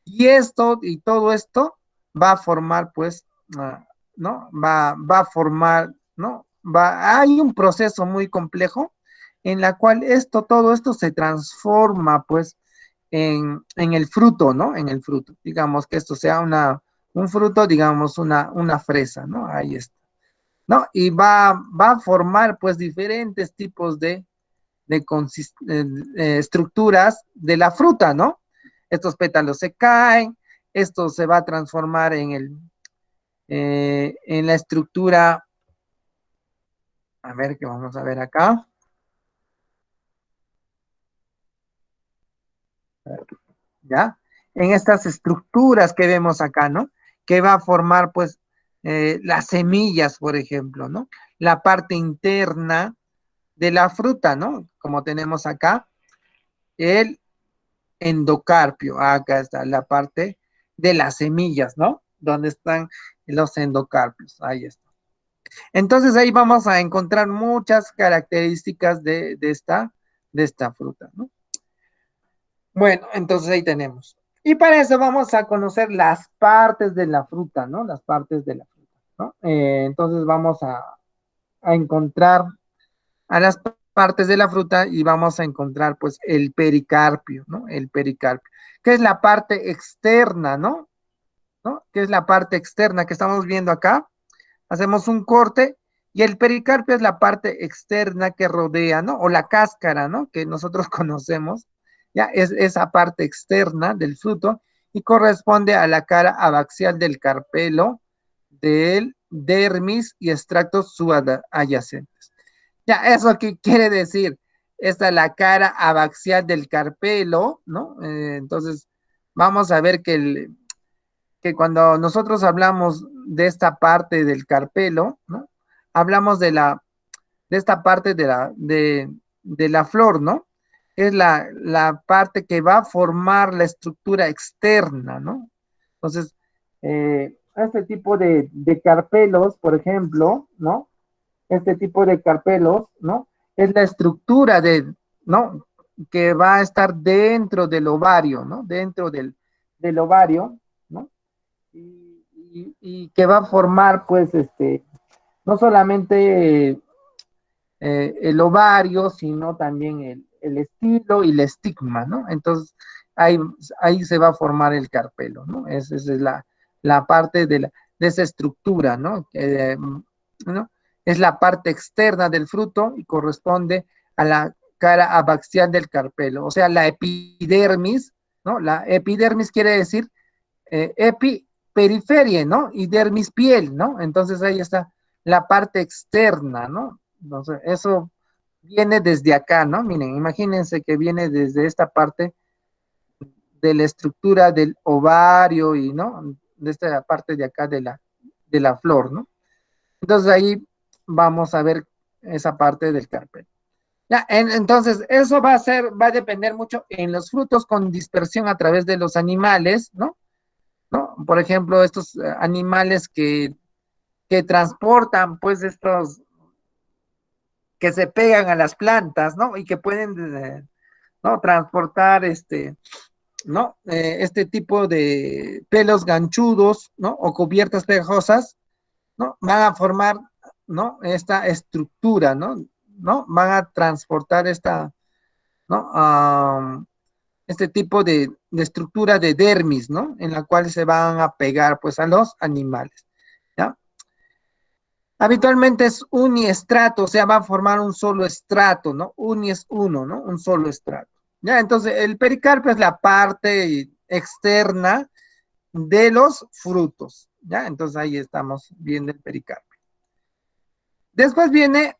Y esto y todo esto va a formar, pues, ¿no? Va a formar, ¿no? Hay un proceso muy complejo en la cual todo esto se transforma, pues, en el fruto, ¿no? En el fruto. Digamos que esto sea un fruto, digamos, una fresa, ¿no? Ahí está. ¿No? Y va a formar, pues, diferentes tipos de estructuras de la fruta, ¿no? Estos pétalos se caen, esto se va a transformar en la estructura, a ver qué vamos a ver acá, ¿ya? En estas estructuras que vemos acá, ¿no? Que va a formar, pues, las semillas, por ejemplo, ¿no? La parte interna de la fruta, ¿no? Como tenemos acá, el endocarpio. Acá está la parte de las semillas, ¿no? Donde están los endocarpios. Ahí está. Entonces ahí vamos a encontrar muchas características de esta fruta, ¿no? Bueno, entonces ahí tenemos. Y para eso vamos a conocer las partes de la fruta, ¿no? Las partes de la fruta, ¿no? Entonces vamos a encontrar a las partes de la fruta y vamos a encontrar pues el pericarpio, ¿no? El pericarpio, que es la parte externa, ¿no? ¿No? Que es la parte externa que estamos viendo acá. Hacemos un corte y el pericarpio es la parte externa que rodea, ¿no? O la cáscara, ¿no? Que nosotros conocemos, ya es esa parte externa del fruto y corresponde a la cara abaxial del carpelo, del dermis y extractos subadyacentes. Ya, ¿eso qué quiere decir? Esta es la cara abaxial del carpelo, ¿no? Entonces, vamos a ver que cuando nosotros hablamos de esta parte del carpelo, ¿no? Hablamos de esta parte de la flor, ¿no? Es la parte que va a formar la estructura externa, ¿no? Entonces, este tipo de carpelos, por ejemplo, ¿no? Este tipo de carpelos, ¿no? Es la estructura ¿no? Que va a estar dentro del ovario, ¿no? Dentro del ovario, ¿no? Y que va a formar, pues, no solamente el ovario, sino también el estilo y el estigma, ¿no? Entonces, ahí, ahí se va a formar el carpelo, ¿no? Esa es la parte de esa estructura, ¿no? ¿No? Es la parte externa del fruto y corresponde a la cara abaxial del carpelo, o sea, la epidermis, ¿no? La epidermis quiere decir periferia, ¿no? Y dermis piel, ¿no? Entonces ahí está la parte externa, ¿no? Entonces, eso viene desde acá, ¿no? Miren, imagínense que viene desde esta parte de la estructura del ovario y, ¿no? De esta parte de acá de la flor, ¿no? Entonces ahí vamos a ver esa parte del carpel. Ya, entonces, eso va a depender mucho en los frutos con dispersión a través de los animales, ¿no? ¿No? Por ejemplo, estos animales que transportan, pues, estos, que se pegan a las plantas, ¿no? Y que pueden, ¿no? Transportar, ¿no? Este tipo de pelos ganchudos, ¿no? O cubiertas pegajosas, ¿no? Van a formar, ¿no? Esta estructura, ¿no? ¿No? Van a transportar esta, ¿no? Este tipo de estructura de dermis, ¿no? En la cual se van a pegar, pues, a los animales, ¿ya? Habitualmente es uniestrato, o sea, va a formar un solo estrato, ¿no? Uni es uno, ¿no? Un solo estrato. ¿Ya? Entonces, el pericarpio es la parte externa de los frutos, ¿ya? Entonces, ahí estamos viendo el pericarpio. Después viene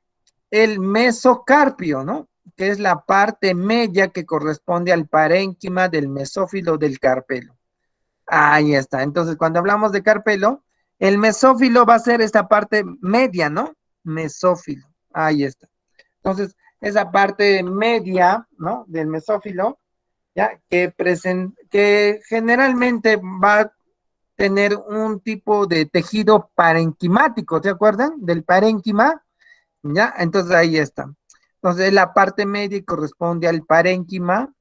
el mesocarpio, ¿no? Que es la parte media que corresponde al parénquima del mesófilo del carpelo. Ahí está. Entonces, cuando hablamos de carpelo, el mesófilo va a ser esta parte media, ¿no? Mesófilo. Ahí está. Entonces, esa parte media, ¿no? Del mesófilo, ya, que generalmente va a tener un tipo de tejido parenquimático, ¿te acuerdan? Del parénquima, ¿ya? Entonces ahí está. Entonces, la parte media corresponde al parénquima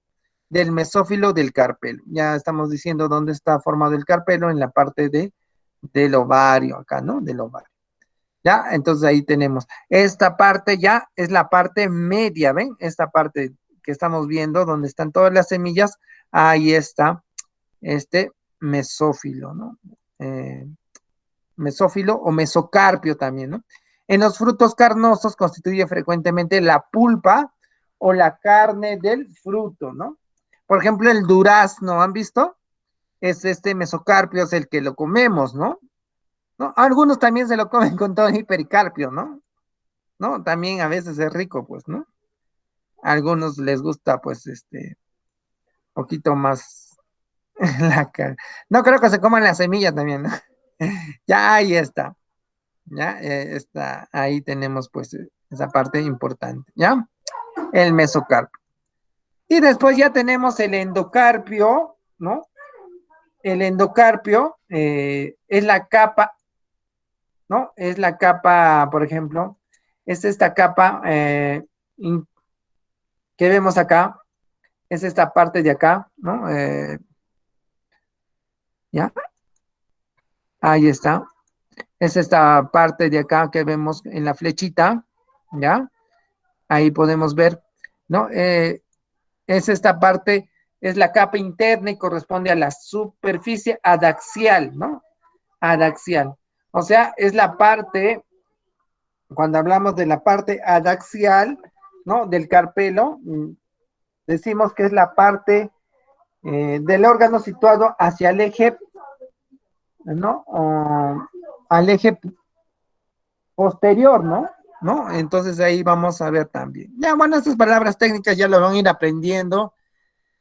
del mesófilo del carpelo. Ya estamos diciendo dónde está formado el carpelo en la parte del ovario, acá, ¿no? Del ovario. Ya, entonces ahí tenemos. Esta parte ya es la parte media, ¿ven? Esta parte que estamos viendo, donde están todas las semillas, ahí está este mesófilo, ¿no? Mesófilo o mesocarpio también, ¿no? En los frutos carnosos constituye frecuentemente la pulpa o la carne del fruto, ¿no? Por ejemplo, el durazno, ¿han visto? Es este mesocarpio, es el que lo comemos, ¿no? ¿No? Algunos también se lo comen con todo el pericarpio, ¿no? ¿No? También a veces es rico, pues, ¿no? A algunos les gusta, pues, poquito más la cara. No creo que se coman la semilla también, ¿no? Ya ahí está, ya está, ahí tenemos, pues, esa parte importante, ¿ya? El mesocarpio. Y después ya tenemos el endocarpio, ¿no? El endocarpio es la capa, ¿no? Es la capa, por ejemplo, es esta capa que vemos acá, es esta parte de acá, ¿no? ¿Ya? Ahí está. Es esta parte de acá que vemos en la flechita, ¿ya? Ahí podemos ver, ¿no? Es esta parte, es la capa interna y corresponde a la superficie adaxial, ¿no? Adaxial. O sea, es la parte, cuando hablamos de la parte adaxial, ¿no? Del carpelo, decimos que es la parte del órgano situado hacia el eje, ¿no? O al eje posterior, ¿no? ¿No? Entonces ahí vamos a ver también. Ya, bueno, estas palabras técnicas ya lo van a ir aprendiendo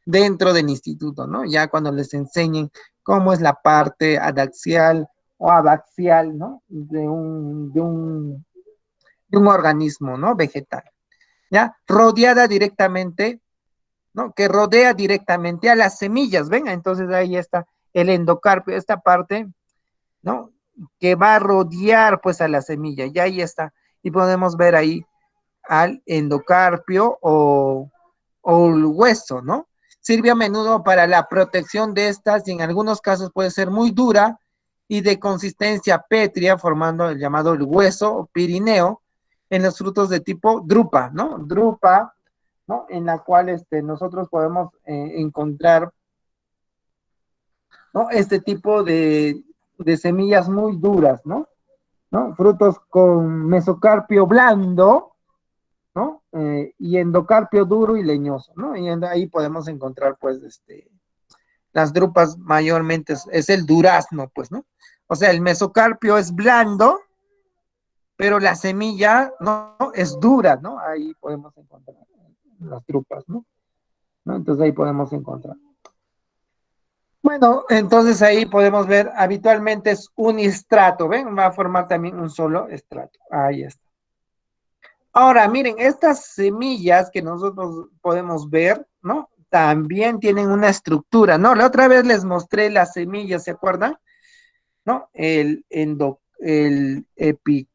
dentro del instituto, ¿no? Ya cuando les enseñen cómo es la parte adaxial o abaxial, ¿no? De un organismo, ¿no? Vegetal, ¿ya? Rodeada directamente, ¿no? Que rodea directamente a las semillas, venga, entonces ahí está el endocarpio, esta parte, ¿no? Que va a rodear pues a la semilla, y ahí está, y podemos ver ahí al endocarpio o el hueso, ¿no? Sirve a menudo para la protección de estas y en algunos casos puede ser muy dura y de consistencia pétrea, formando el llamado el hueso o pirineo en los frutos de tipo drupa, ¿no? Drupa, ¿no? En la cual nosotros podemos encontrar, ¿no? Este tipo de semillas muy duras, ¿no? ¿No? Frutos con mesocarpio blando, ¿no? Y endocarpio duro y leñoso, ¿no? Y ahí podemos encontrar, pues, las drupas mayormente es el durazno, pues, ¿no? O sea, el mesocarpio es blando, pero la semilla, ¿no? Es dura, ¿no? Ahí podemos encontrar las drupas, ¿no? ¿No? Entonces ahí podemos encontrar. Bueno, entonces ahí podemos ver, habitualmente es un estrato, ¿ven? Va a formar también un solo estrato. Ahí está. Ahora, miren, estas semillas que nosotros podemos ver, ¿no? También tienen una estructura, ¿no? La otra vez les mostré las semillas, ¿se acuerdan? ¿No? El, el epicar,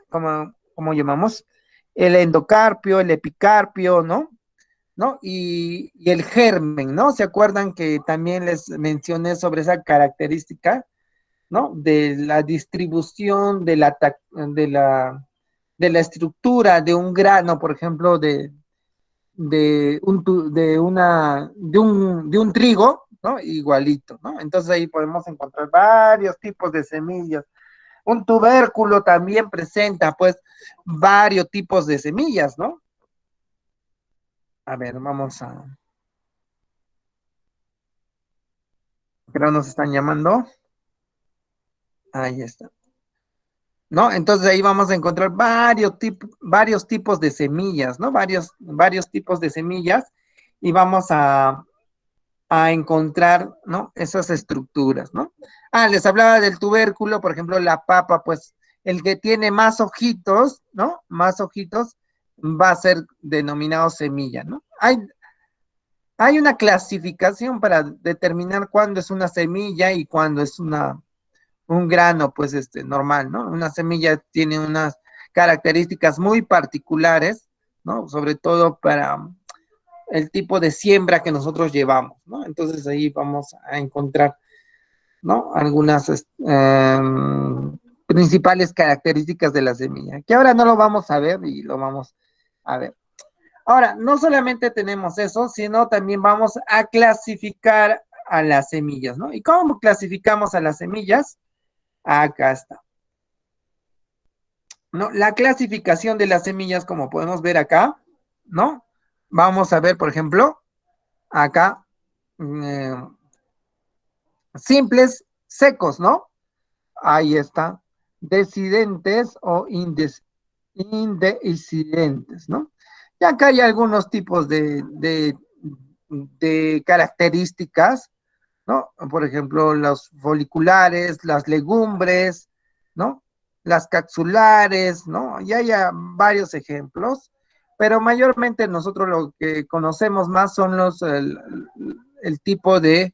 ¿cómo llamamos? El endocarpio, el epicarpio, ¿no? ¿No? Y el germen, ¿no? ¿Se acuerdan que también les mencioné sobre esa característica, ¿no? De la distribución de la estructura de un grano, por ejemplo, de un trigo, ¿no? Igualito, ¿no? Entonces ahí podemos encontrar varios tipos de semillas. Un tubérculo también presenta, pues, varios tipos de semillas, ¿no? A ver, vamos a... Creo nos están llamando. Ahí está. ¿No? Entonces ahí vamos a encontrar varios tipos de semillas, ¿no? Varios tipos de semillas y vamos a encontrar, ¿no? Esas estructuras, ¿no? Ah, les hablaba del tubérculo, por ejemplo, la papa, pues el que tiene más ojitos, ¿no? Más ojitos va a ser denominado semilla, ¿no? Hay una clasificación para determinar cuándo es una semilla y cuándo es un grano, pues, normal, ¿no? Una semilla tiene unas características muy particulares, ¿no? Sobre todo para el tipo de siembra que nosotros llevamos, ¿no? Entonces ahí vamos a encontrar, ¿no? Algunas principales características de la semilla, que ahora no lo vamos a ver y lo vamos a ver. Ahora, no solamente tenemos eso, sino también vamos a clasificar a las semillas, ¿no? ¿Y cómo clasificamos a las semillas? Acá está. ¿No? La clasificación de las semillas, como podemos ver acá, ¿no? Vamos a ver, por ejemplo, acá, eh, simples, secos, ¿no? Ahí está. Decidentes o indecidentes, ¿no? Y acá hay algunos tipos de características, ¿no? Por ejemplo, los foliculares, las legumbres, ¿no? Las capsulares, ¿no? Y hay varios ejemplos, pero mayormente nosotros lo que conocemos más son el tipo de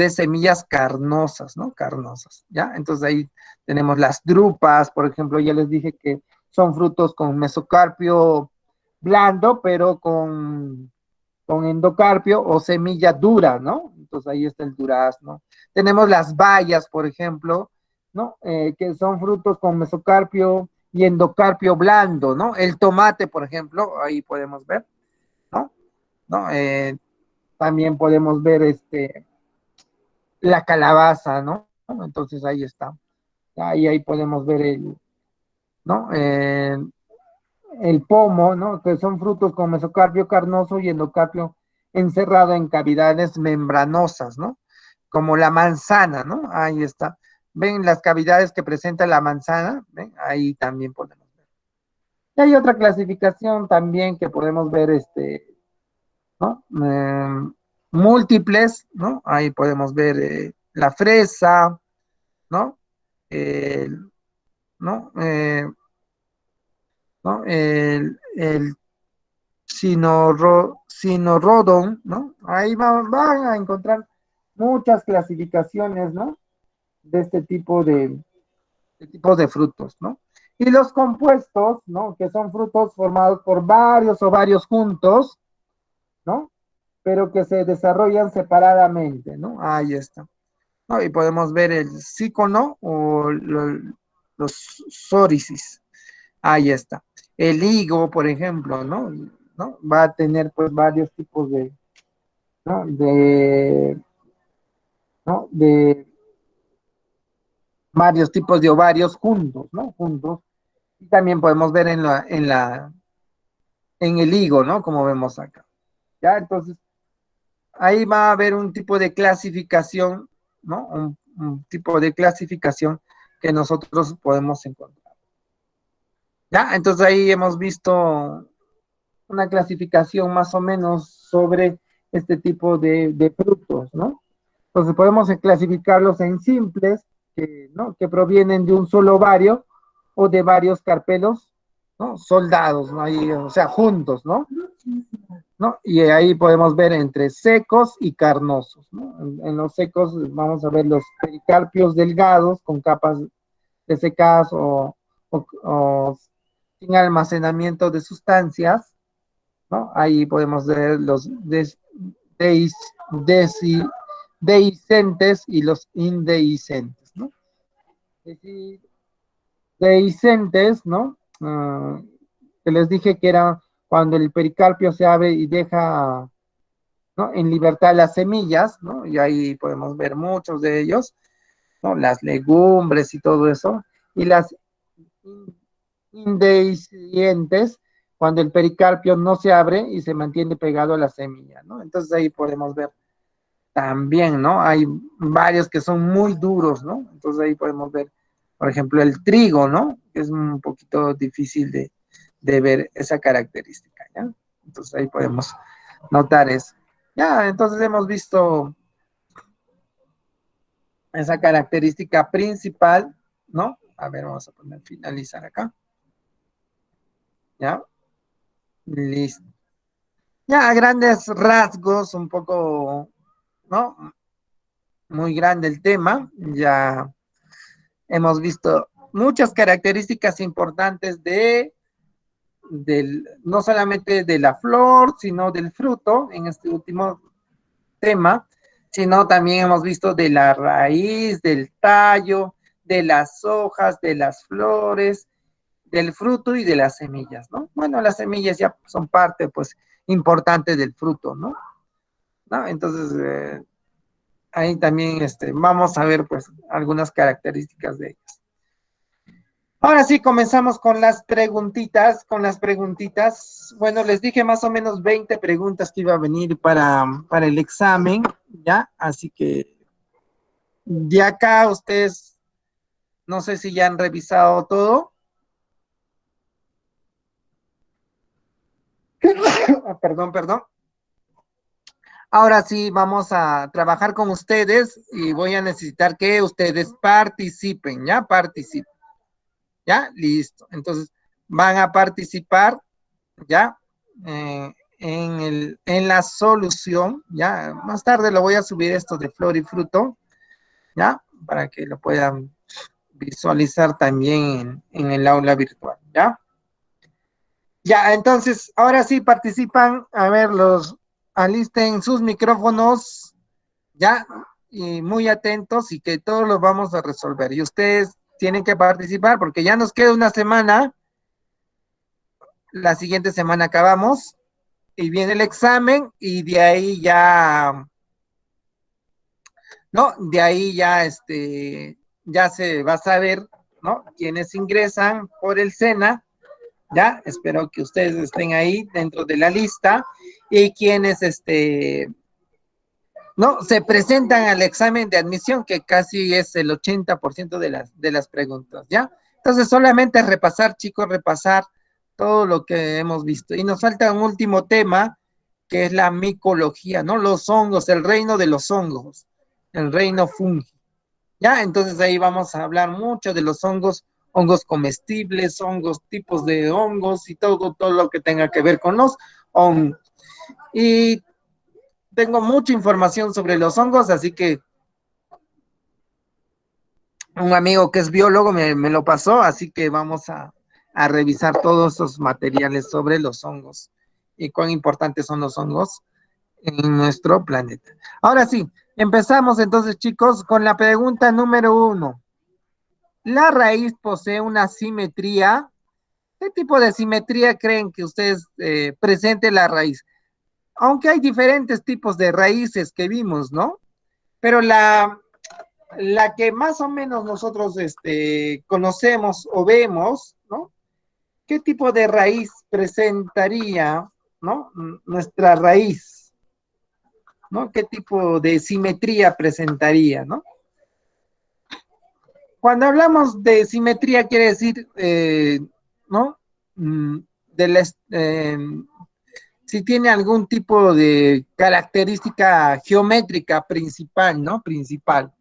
semillas carnosas, ¿no? Carnosas, ¿ya? Entonces ahí tenemos las drupas, por ejemplo, ya les dije que son frutos con mesocarpio blando, pero con endocarpio o semilla dura, ¿no? Entonces ahí está el durazno. Tenemos las bayas, por ejemplo, ¿no? Que son frutos con mesocarpio y endocarpio blando, ¿no? El tomate, por ejemplo, ahí podemos ver, ¿no? ¿No? También podemos ver la calabaza, ¿no? Entonces ahí está. Ahí podemos ver ¿no? El pomo, ¿no? Que son frutos con mesocarpio carnoso y endocarpio encerrado en cavidades membranosas, ¿no? Como la manzana, ¿no? Ahí está. ¿Ven las cavidades que presenta la manzana? ¿Ven? Ahí también podemos ver. Y hay otra clasificación también que podemos ver, ¿no? Múltiples, ¿no? Ahí podemos ver la fresa, ¿no? El, ¿no? ¿No? El Sinorodon, ¿no? Ahí van a encontrar muchas clasificaciones, ¿no? De este tipo de frutos, ¿no? Y los compuestos, ¿no? Que son frutos formados por varios ovarios juntos, ¿no? Pero que se desarrollan separadamente, ¿no? Ahí está. ¿No? Y podemos ver el sícono o los sórisis. Ahí está. El higo, por ejemplo, ¿no? ¿No? Va a tener pues varios tipos ¿no? ¿no? De varios tipos de ovarios juntos, ¿no? Juntos. Y también podemos ver en el higo, ¿no? Como vemos acá. Ya, entonces, ahí va a haber un tipo de clasificación, ¿no? Un tipo de clasificación que nosotros podemos encontrar. Ya, entonces ahí hemos visto una clasificación más o menos sobre este tipo de frutos, ¿no? Entonces podemos clasificarlos en simples, ¿no? Que provienen de un solo ovario o de varios carpelos, ¿no? Soldados, ¿no? Ahí, o sea, juntos, ¿no? ¿No? Y ahí podemos ver entre secos y carnosos, ¿no? En los secos vamos a ver los pericarpios delgados con capas desecadas o sin almacenamiento de sustancias, ¿no? Ahí podemos ver los deis, desi, dehiscentes y los indehiscentes, ¿no? Es decir, dehiscentes, ¿no? Que les dije que era cuando el pericarpio se abre y deja, ¿no? En libertad las semillas, ¿no? Y ahí podemos ver muchos de ellos, ¿no? Las legumbres y todo eso. Y las indehiscentes, cuando el pericarpio no se abre y se mantiene pegado a la semilla, ¿no? Entonces ahí podemos ver también, ¿no? Hay varios que son muy duros, ¿no? Entonces ahí podemos ver, por ejemplo, el trigo, ¿no? Que es un poquito difícil de ver esa característica, ¿ya? Entonces ahí podemos notar eso. Ya, entonces hemos visto esa característica principal, ¿no? A ver, vamos a poner finalizar acá. ¿Ya? Listo. Ya, a grandes rasgos, un poco, ¿no? Muy grande el tema. Ya hemos visto muchas características importantes no solamente de la flor, sino del fruto en este último tema, sino también hemos visto de la raíz, del tallo, de las hojas, de las flores, del fruto y de las semillas, ¿no? Bueno, las semillas ya son parte, pues, importante del fruto, ¿no? ¿No? Entonces, ahí también vamos a ver, pues, algunas características de ellas. Ahora sí, comenzamos con las preguntitas, Bueno, les dije más o menos 20 preguntas que iba a venir para el examen, ¿ya? Así que de acá ustedes, no sé si ya han revisado todo. Perdón. Ahora sí, vamos a trabajar con ustedes y voy a necesitar que ustedes participen, ¿ya? Participen, ¿ya? Listo. Entonces, van a participar, ¿ya? En la solución, ¿ya? Más tarde lo voy a subir esto de flor y fruto, ¿ya? Para que lo puedan visualizar también en el aula virtual, ¿ya? Ya, entonces, ahora sí participan, a ver, alisten sus micrófonos, ¿ya? Y muy atentos y que todos los vamos a resolver. Y ustedes tienen que participar porque ya nos queda una semana, la siguiente semana acabamos y viene el examen y de ahí ya, ¿no? De ahí ya, ya se va a saber, ¿no? Quiénes ingresan por el SENA, ¿ya? Espero que ustedes estén ahí dentro de la lista y quienes, ¿no? Se presentan al examen de admisión, que casi es el 80% de las preguntas, ¿ya? Entonces, solamente repasar, chicos, repasar todo lo que hemos visto. Y nos falta un último tema, que es la micología, ¿no? Los hongos, el reino de los hongos, el reino fungi, ¿ya? Entonces ahí vamos a hablar mucho de los hongos, hongos comestibles, hongos, tipos de hongos y todo lo que tenga que ver con los hongos. Y tengo mucha información sobre los hongos, así que un amigo que es biólogo me lo pasó, así que vamos a revisar todos esos materiales sobre los hongos y cuán importantes son los hongos en nuestro planeta. Ahora sí, empezamos entonces, chicos, con la pregunta número 1. ¿La raíz posee una simetría? ¿Qué tipo de simetría creen que ustedes presente la raíz? Aunque hay diferentes tipos de raíces que vimos, ¿no? Pero la que más o menos nosotros conocemos o vemos, ¿no? ¿Qué tipo de raíz presentaría, ¿no? Nuestra raíz, ¿no? ¿Qué tipo de simetría presentaría, ¿no? Cuando hablamos de simetría quiere decir, ¿no? De la, si tiene algún tipo de característica geométrica principal, ¿no? Principal.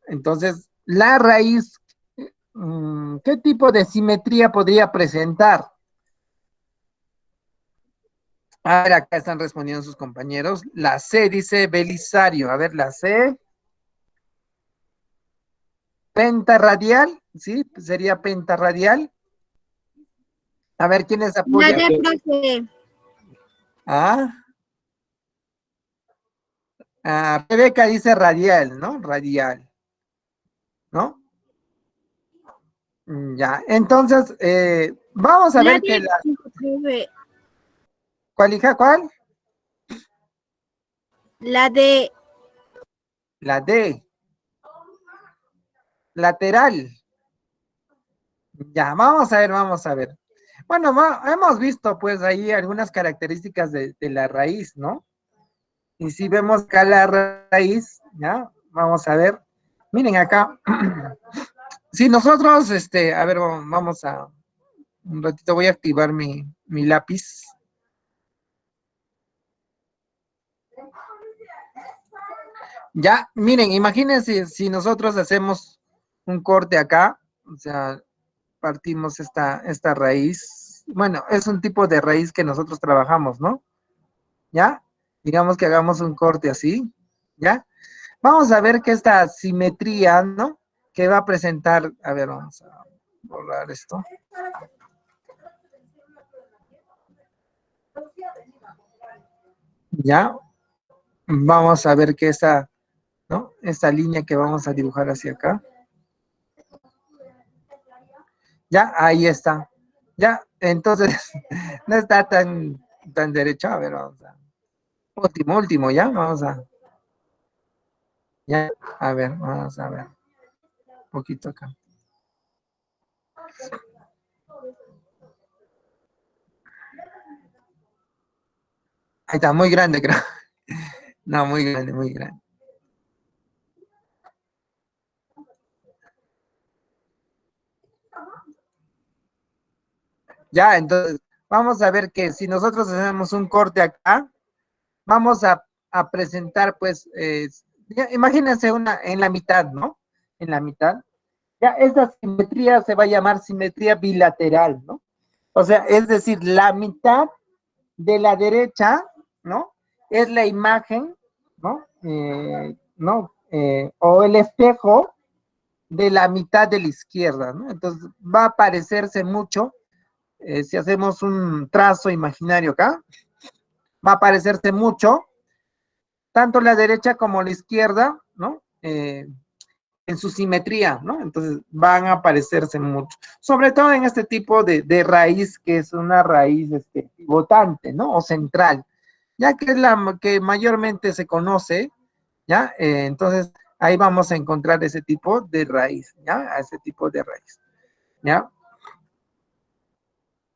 Entonces, la raíz, ¿qué tipo de simetría podría presentar? A ver, acá están respondiendo sus compañeros. La C, dice Belisario. A ver, la C. Pentarradial, ¿sí? Sería pentarradial. A ver, ¿quiénes La apoyan? D, profe. Ah, Rebeca dice radial, ¿no? Radial, ¿no? Ya, entonces, vamos a La ver que D, la... profe. ¿Cuál, hija? ¿Cuál? La D. La D. Lateral. Ya, vamos a ver, vamos a ver. Bueno, hemos visto pues ahí algunas características de la raíz, ¿no? Y si vemos acá la raíz, ¿ya? Vamos a ver. Miren acá. Si nosotros, a ver, vamos a, un ratito voy a activar mi lápiz. Ya, miren, imagínense si nosotros hacemos un corte acá, o sea, partimos esta raíz. Bueno, es un tipo de raíz que nosotros trabajamos, ¿no? ¿Ya? Digamos que hagamos un corte así, ¿ya? Vamos a ver que esta simetría, ¿no? Que va a presentar, a ver, vamos a borrar esto. ¿Ya? Vamos a ver que esta, ¿no? Esta línea que vamos a dibujar hacia acá. Ya, ahí está. Ya, entonces, no está tan derecho. A ver, vamos a. Último, ya, vamos a. Ya, a ver, vamos a ver. Un poquito acá. Ahí está, muy grande, creo. No, muy grande, muy grande. Ya, entonces, vamos a ver que si nosotros hacemos un corte acá, vamos a presentar, pues, imagínense una en la mitad, ¿no? En la mitad. Ya, esa simetría se va a llamar simetría bilateral, ¿no? O sea, es decir, la mitad de la derecha, ¿no? Es la imagen, ¿no? O el espejo de la mitad de la izquierda, ¿no? Entonces va a parecerse mucho, si hacemos un trazo imaginario acá, va a parecerse mucho, tanto la derecha como la izquierda, ¿no? En su simetría, ¿no? Entonces van a parecerse mucho, sobre todo en este tipo de raíz que es una raíz pivotante, ¿no? O central, ya que es la que mayormente se conoce, ¿ya? Entonces ahí vamos a encontrar ese tipo de raíz, ¿ya? A ese tipo de raíz, ¿ya?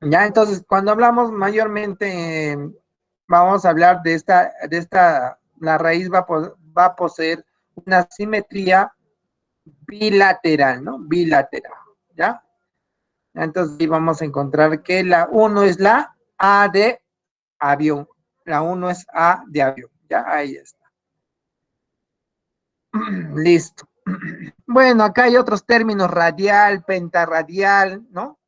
Ya, entonces cuando hablamos mayormente, vamos a hablar la raíz va a poseer una simetría bilateral, ¿no? Bilateral, ¿ya? Entonces ahí vamos a encontrar que la 1 es la A de avión. La 1 es A de avión, ¿ya? Ahí está. Listo. Bueno, acá hay otros términos, radial, pentarradial, ¿no?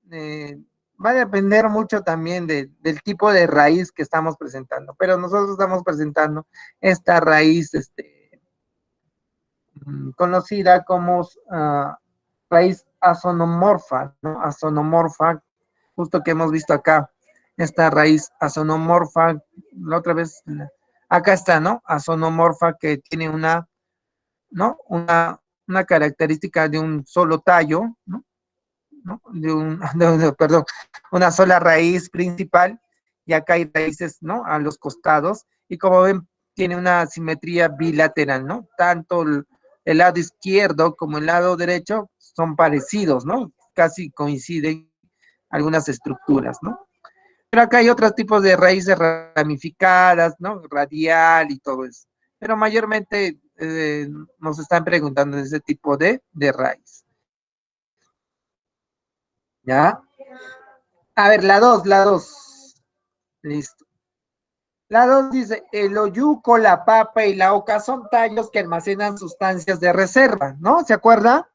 Va a depender mucho también del tipo de raíz que estamos presentando, pero nosotros estamos presentando esta raíz, conocida como raíz azonomorfa, ¿no? Azonomorfa, justo que hemos visto acá, esta raíz azonomorfa, la otra vez, acá está, ¿no? Azonomorfa que tiene ¿no? Una característica de un solo tallo, ¿no? ¿No? Perdón, una sola raíz principal, y acá hay raíces, ¿no? A los costados, y como ven, tiene una simetría bilateral, ¿no? Tanto el lado izquierdo como el lado derecho son parecidos, ¿no? Casi coinciden algunas estructuras, ¿no? Pero acá hay otros tipos de raíces ramificadas, ¿no? Radial y todo eso. Pero mayormente nos están preguntando de ese tipo de raíz. ¿Ya? A ver, la 2. Listo. La 2 dice, el oyuco, la papa y la oca son tallos que almacenan sustancias de reserva, ¿no? ¿Se acuerda?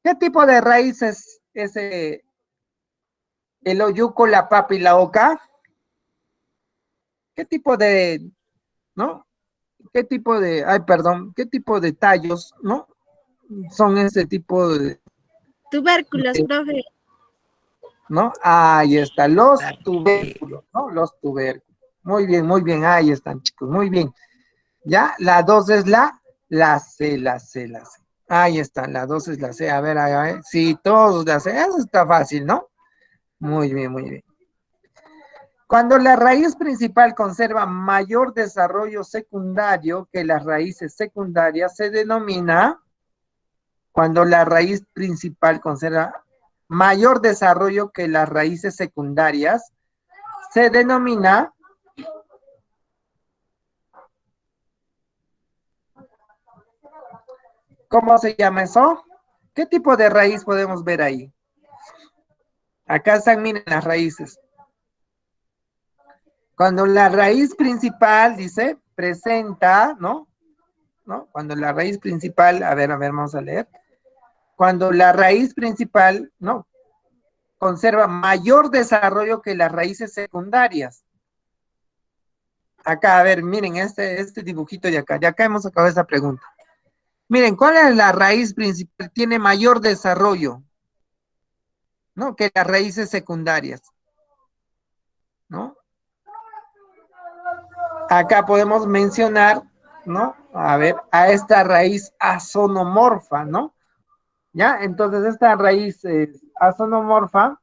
¿Qué tipo de raíz es ese, el oyuco, la papa y la oca? ¿Qué tipo de, no? ¿Qué tipo de, ay, perdón, qué tipo de tallos, no? Son ese tipo Tubérculos, profe. ¿no? Ahí está, los tubérculos, ¿no? Los tubérculos. Muy bien, ahí están, chicos, muy bien. Ya, la 2 es la C, la C, la C. Ahí está, la 2 es la C. A ver. Sí, todos la C. Eso está fácil, ¿no? Muy bien, muy bien. Cuando la raíz principal conserva mayor desarrollo secundario que las raíces secundarias, se denomina, cuando la raíz principal conserva mayor desarrollo que las raíces secundarias, se denomina, ¿cómo se llama eso? ¿Qué tipo de raíz podemos ver ahí? Acá están, miren las raíces. Cuando la raíz principal, dice, presenta, ¿no? ¿No? Cuando la raíz principal, a ver, vamos a leer. Cuando la raíz principal, ¿no? Conserva mayor desarrollo que las raíces secundarias. Acá, a ver, miren este dibujito de acá. De acá hemos acabado esa pregunta. Miren, ¿cuál es la raíz principal? Tiene mayor desarrollo, ¿no? Que las raíces secundarias, ¿no? Acá podemos mencionar, ¿no? A ver, a esta raíz azonomorfa, ¿no? ¿Ya? Entonces esta raíz azonomorfa,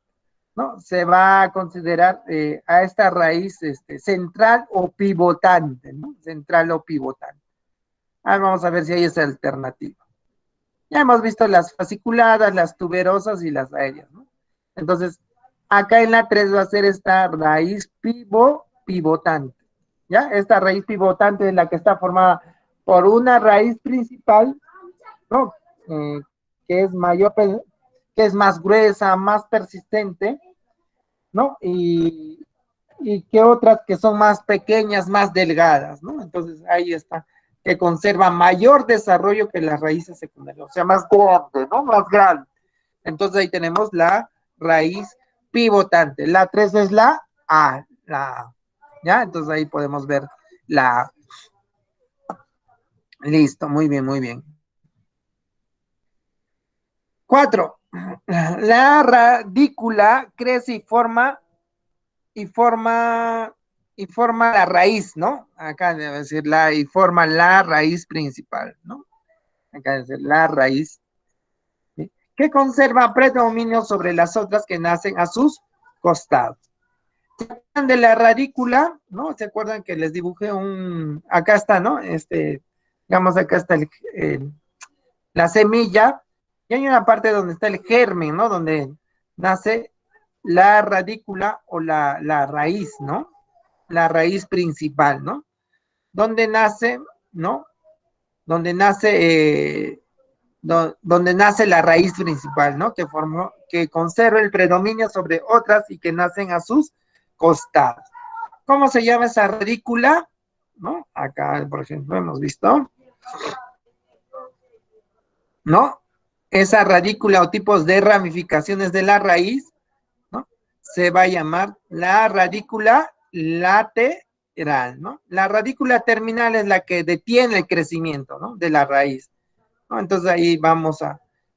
¿no? Se va a considerar a esta raíz central o pivotante, ¿no? Central o pivotante. Vamos a ver si hay esa alternativa. Ya hemos visto las fasciculadas, las tuberosas y las aéreas, ¿no? Entonces, acá en la 3 va a ser esta raíz pivotante. ¿Ya? Esta raíz pivotante es la que está formada por una raíz principal, ¿no? Que es mayor, que es más gruesa, más persistente, ¿no? Y que otras que son más pequeñas, más delgadas, ¿no? Entonces ahí está, que conserva mayor desarrollo que las raíces secundarias, o sea, más grande, ¿no? Más grande. Entonces ahí tenemos la raíz pivotante. La 3 es la A, ¿ya? Entonces ahí podemos ver la A. Listo, muy bien, muy bien. 4. La radícula crece y forma la raíz, ¿no? Acá debe decir y forma la raíz principal, ¿no? Acá debe decir la raíz, ¿sí? Que conserva predominio sobre las otras que nacen a sus costados. ¿Se acuerdan de la radícula? ¿No? ¿Se acuerdan que les dibujé acá está, ¿no? Digamos, acá está la semilla, y hay una parte donde está el germen, ¿no? Donde nace la radícula o la raíz, ¿no? La raíz principal, ¿no? Donde nace, ¿no? Donde nace, donde nace la raíz principal, ¿no? Que conserva el predominio sobre otras y que nacen a sus costados. ¿Cómo se llama esa radícula? ¿No? Acá, por ejemplo, hemos visto, ¿no? Esa radícula o tipos de ramificaciones de la raíz, ¿no? Se va a llamar la radícula lateral, ¿no? La radícula terminal es la que detiene el crecimiento, ¿no? De la raíz, ¿no? Entonces ahí vamos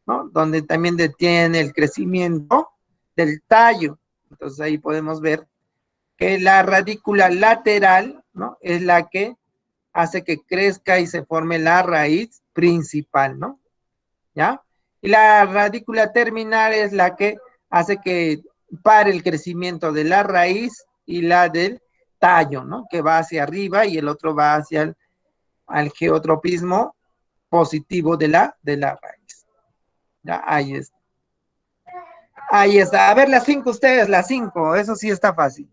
¿no? Donde también detiene el crecimiento del tallo. Entonces ahí podemos ver que la radícula lateral, ¿no? Es la que hace que crezca y se forme la raíz principal, ¿no? ¿Ya? Y la radícula terminal es la que hace que pare el crecimiento de la raíz y la del tallo, ¿no? Que va hacia arriba y el otro va hacia al geotropismo positivo de la raíz. ¿Ya? Ahí está. Ahí está. A ver, las 5 ustedes, las 5. Eso sí está fácil.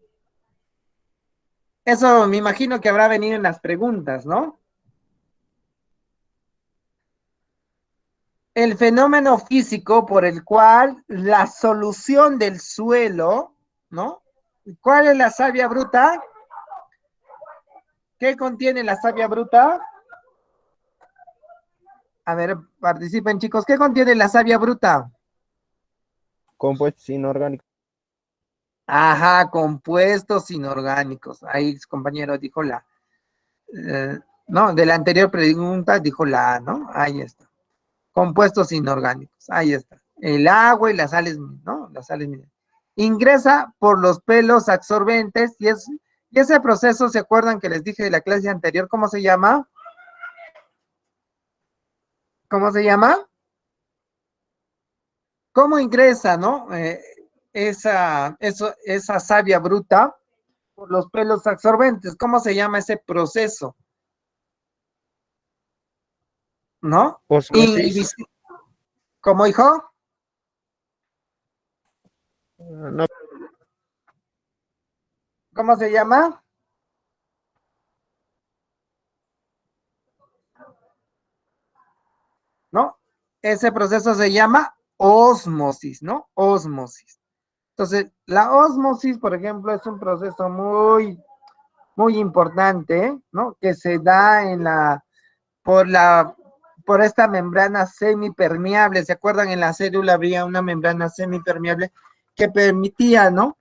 Eso me imagino que habrá venido en las preguntas, ¿no? El fenómeno físico por el cual la solución del suelo, ¿no? ¿Cuál es la savia bruta? ¿Qué contiene la savia bruta? A ver, participen, chicos. ¿Qué contiene la savia bruta? Compuestos inorgánicos. Ajá, compuestos inorgánicos. Ahí su compañero dijo no, de la anterior pregunta dijo la A, ¿no? Ahí está. Compuestos inorgánicos, ahí está. El agua y las sales, ¿no? Las sales minerales. Ingresa por los pelos absorbentes y ese proceso, ¿se acuerdan que les dije de la clase anterior? ¿Cómo se llama? ¿Cómo se llama? ¿Cómo ingresa, no? Esa savia bruta por los pelos absorbentes. ¿Cómo se llama ese proceso? ¿No? Osmosis. ¿Cómo, hijo? No, ¿Cómo se llama? ¿No? Ese proceso se llama ósmosis, ¿no? Ósmosis. Entonces, la ósmosis, por ejemplo, es un proceso muy importante, ¿no? Que se da por por esta membrana semipermeable. ¿Se acuerdan? En la célula había una membrana semipermeable que permitía, ¿no?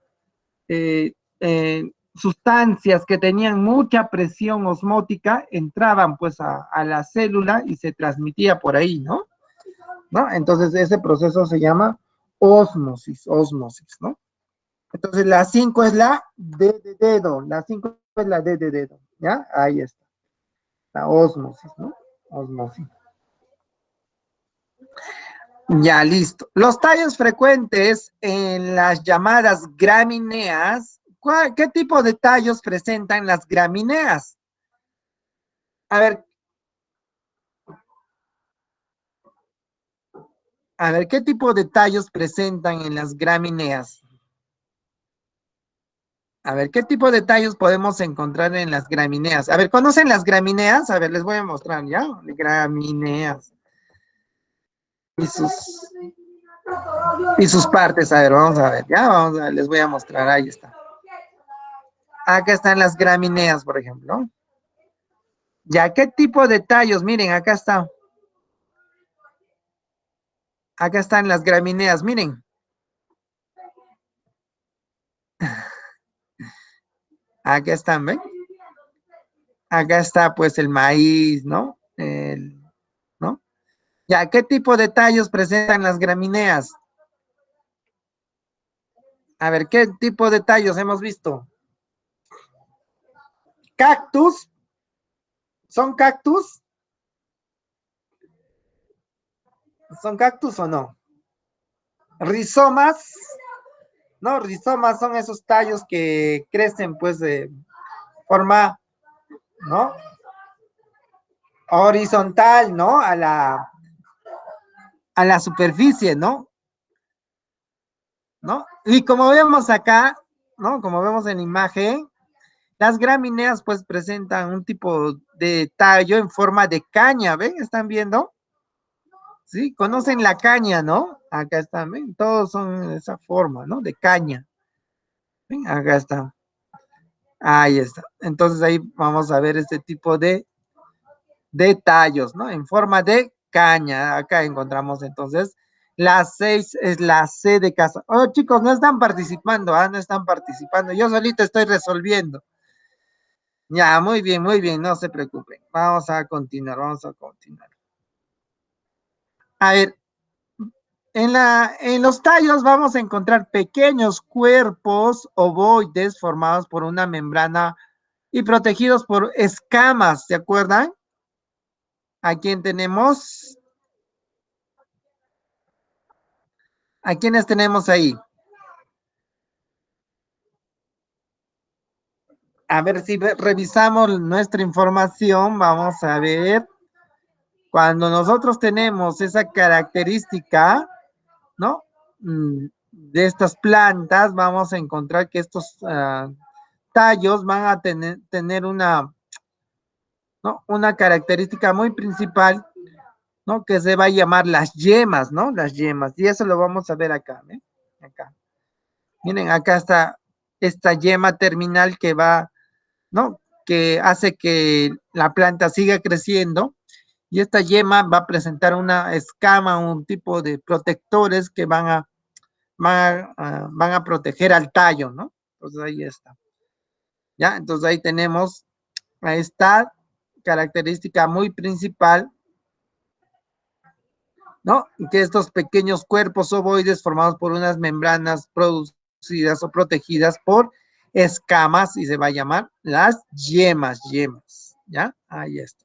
Sustancias que tenían mucha presión osmótica entraban pues a la célula y se transmitía por ahí, ¿no? ¿No? Entonces ese proceso se llama ósmosis, ¿no? Entonces la 5 es la D de dedo, la 5 es la D de dedo, ¿ya? Ahí está, la ósmosis, ¿no? Ósmosis. Ya, listo. Los tallos frecuentes en las llamadas gramíneas, ¿qué tipo de tallos presentan las gramíneas? A ver, ¿qué tipo de tallos presentan en las gramíneas? A ver, ¿qué tipo de tallos podemos encontrar en las gramíneas? A ver, ¿conocen las gramíneas? A ver, les voy a mostrar, ¿ya? Gramíneas. Y sus partes, a ver, vamos a ver, ¿ya? Vamos a ver, les voy a mostrar, ahí está. Acá están las gramíneas, por ejemplo. Ya, ¿qué tipo de tallos? Miren, acá está. Acá están las gramíneas, miren. Acá están, ¿ven? Acá está, pues, el maíz, ¿no? ¿No? Ya, ¿qué tipo de tallos presentan las gramíneas? A ver, ¿qué tipo de tallos hemos visto? ¿Cactus? ¿Son cactus? ¿Son cactus o no? ¿Rizomas? No, rizomas son esos tallos que crecen, pues, de forma, ¿no? Horizontal, ¿no? A la superficie, ¿no? ¿No? Y como vemos acá, ¿no? Como vemos en la imagen, las gramíneas pues presentan un tipo de tallo en forma de caña, ¿ven? ¿Están viendo? Sí, conocen la caña, ¿no? Acá están, ¿ven? Todos son de esa forma, ¿no? De caña. ¿Ven? Acá está. Ahí está. Entonces ahí vamos a ver este tipo de tallos, ¿no? En forma de caña. Acá encontramos entonces la 6 es la C de casa. Oh, chicos, no están participando, ¿ah? No están participando. Yo solito estoy resolviendo. Ya, muy bien, no se preocupen. Vamos a continuar, vamos a continuar. A ver, en los tallos vamos a encontrar pequeños cuerpos ovoides formados por una membrana y protegidos por escamas, ¿se acuerdan? ¿A quién tenemos? ¿A quiénes tenemos ahí? A ver si revisamos nuestra información, vamos a ver. Cuando nosotros tenemos esa característica, ¿no? De estas plantas, vamos a encontrar que estos tallos van a tener una, ¿no? Una característica muy principal, ¿no? Que se va a llamar las yemas, ¿no? Las yemas. Y eso lo vamos a ver acá, ¿eh? Acá. Miren, acá está esta yema terminal que va, ¿no? Que hace que la planta siga creciendo Y esta yema va a presentar una escama, un tipo de protectores que van a proteger al tallo, ¿no? Entonces ahí está. ¿Ya? Entonces ahí tenemos a esta característica muy principal, ¿no? Que estos pequeños cuerpos ovoides formados por unas membranas producidas o protegidas por escamas y se va a llamar las yemas, ¿ya? Ahí está.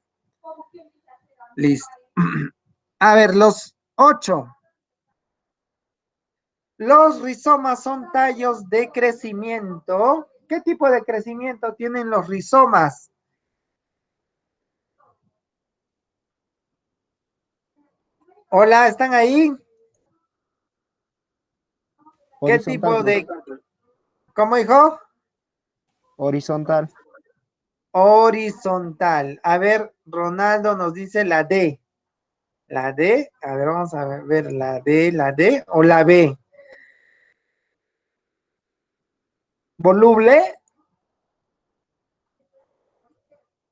Listo. A ver, los 8. Los rizomas son tallos de crecimiento. ¿Qué tipo de crecimiento tienen los rizomas? Hola, ¿están ahí? ¿Qué Horizontal, tipo de... profe. ¿Cómo dijo? Horizontal. Horizontal. A ver, Ronaldo nos dice la D. La D, a ver, vamos a ver la D o la B. ¿Voluble?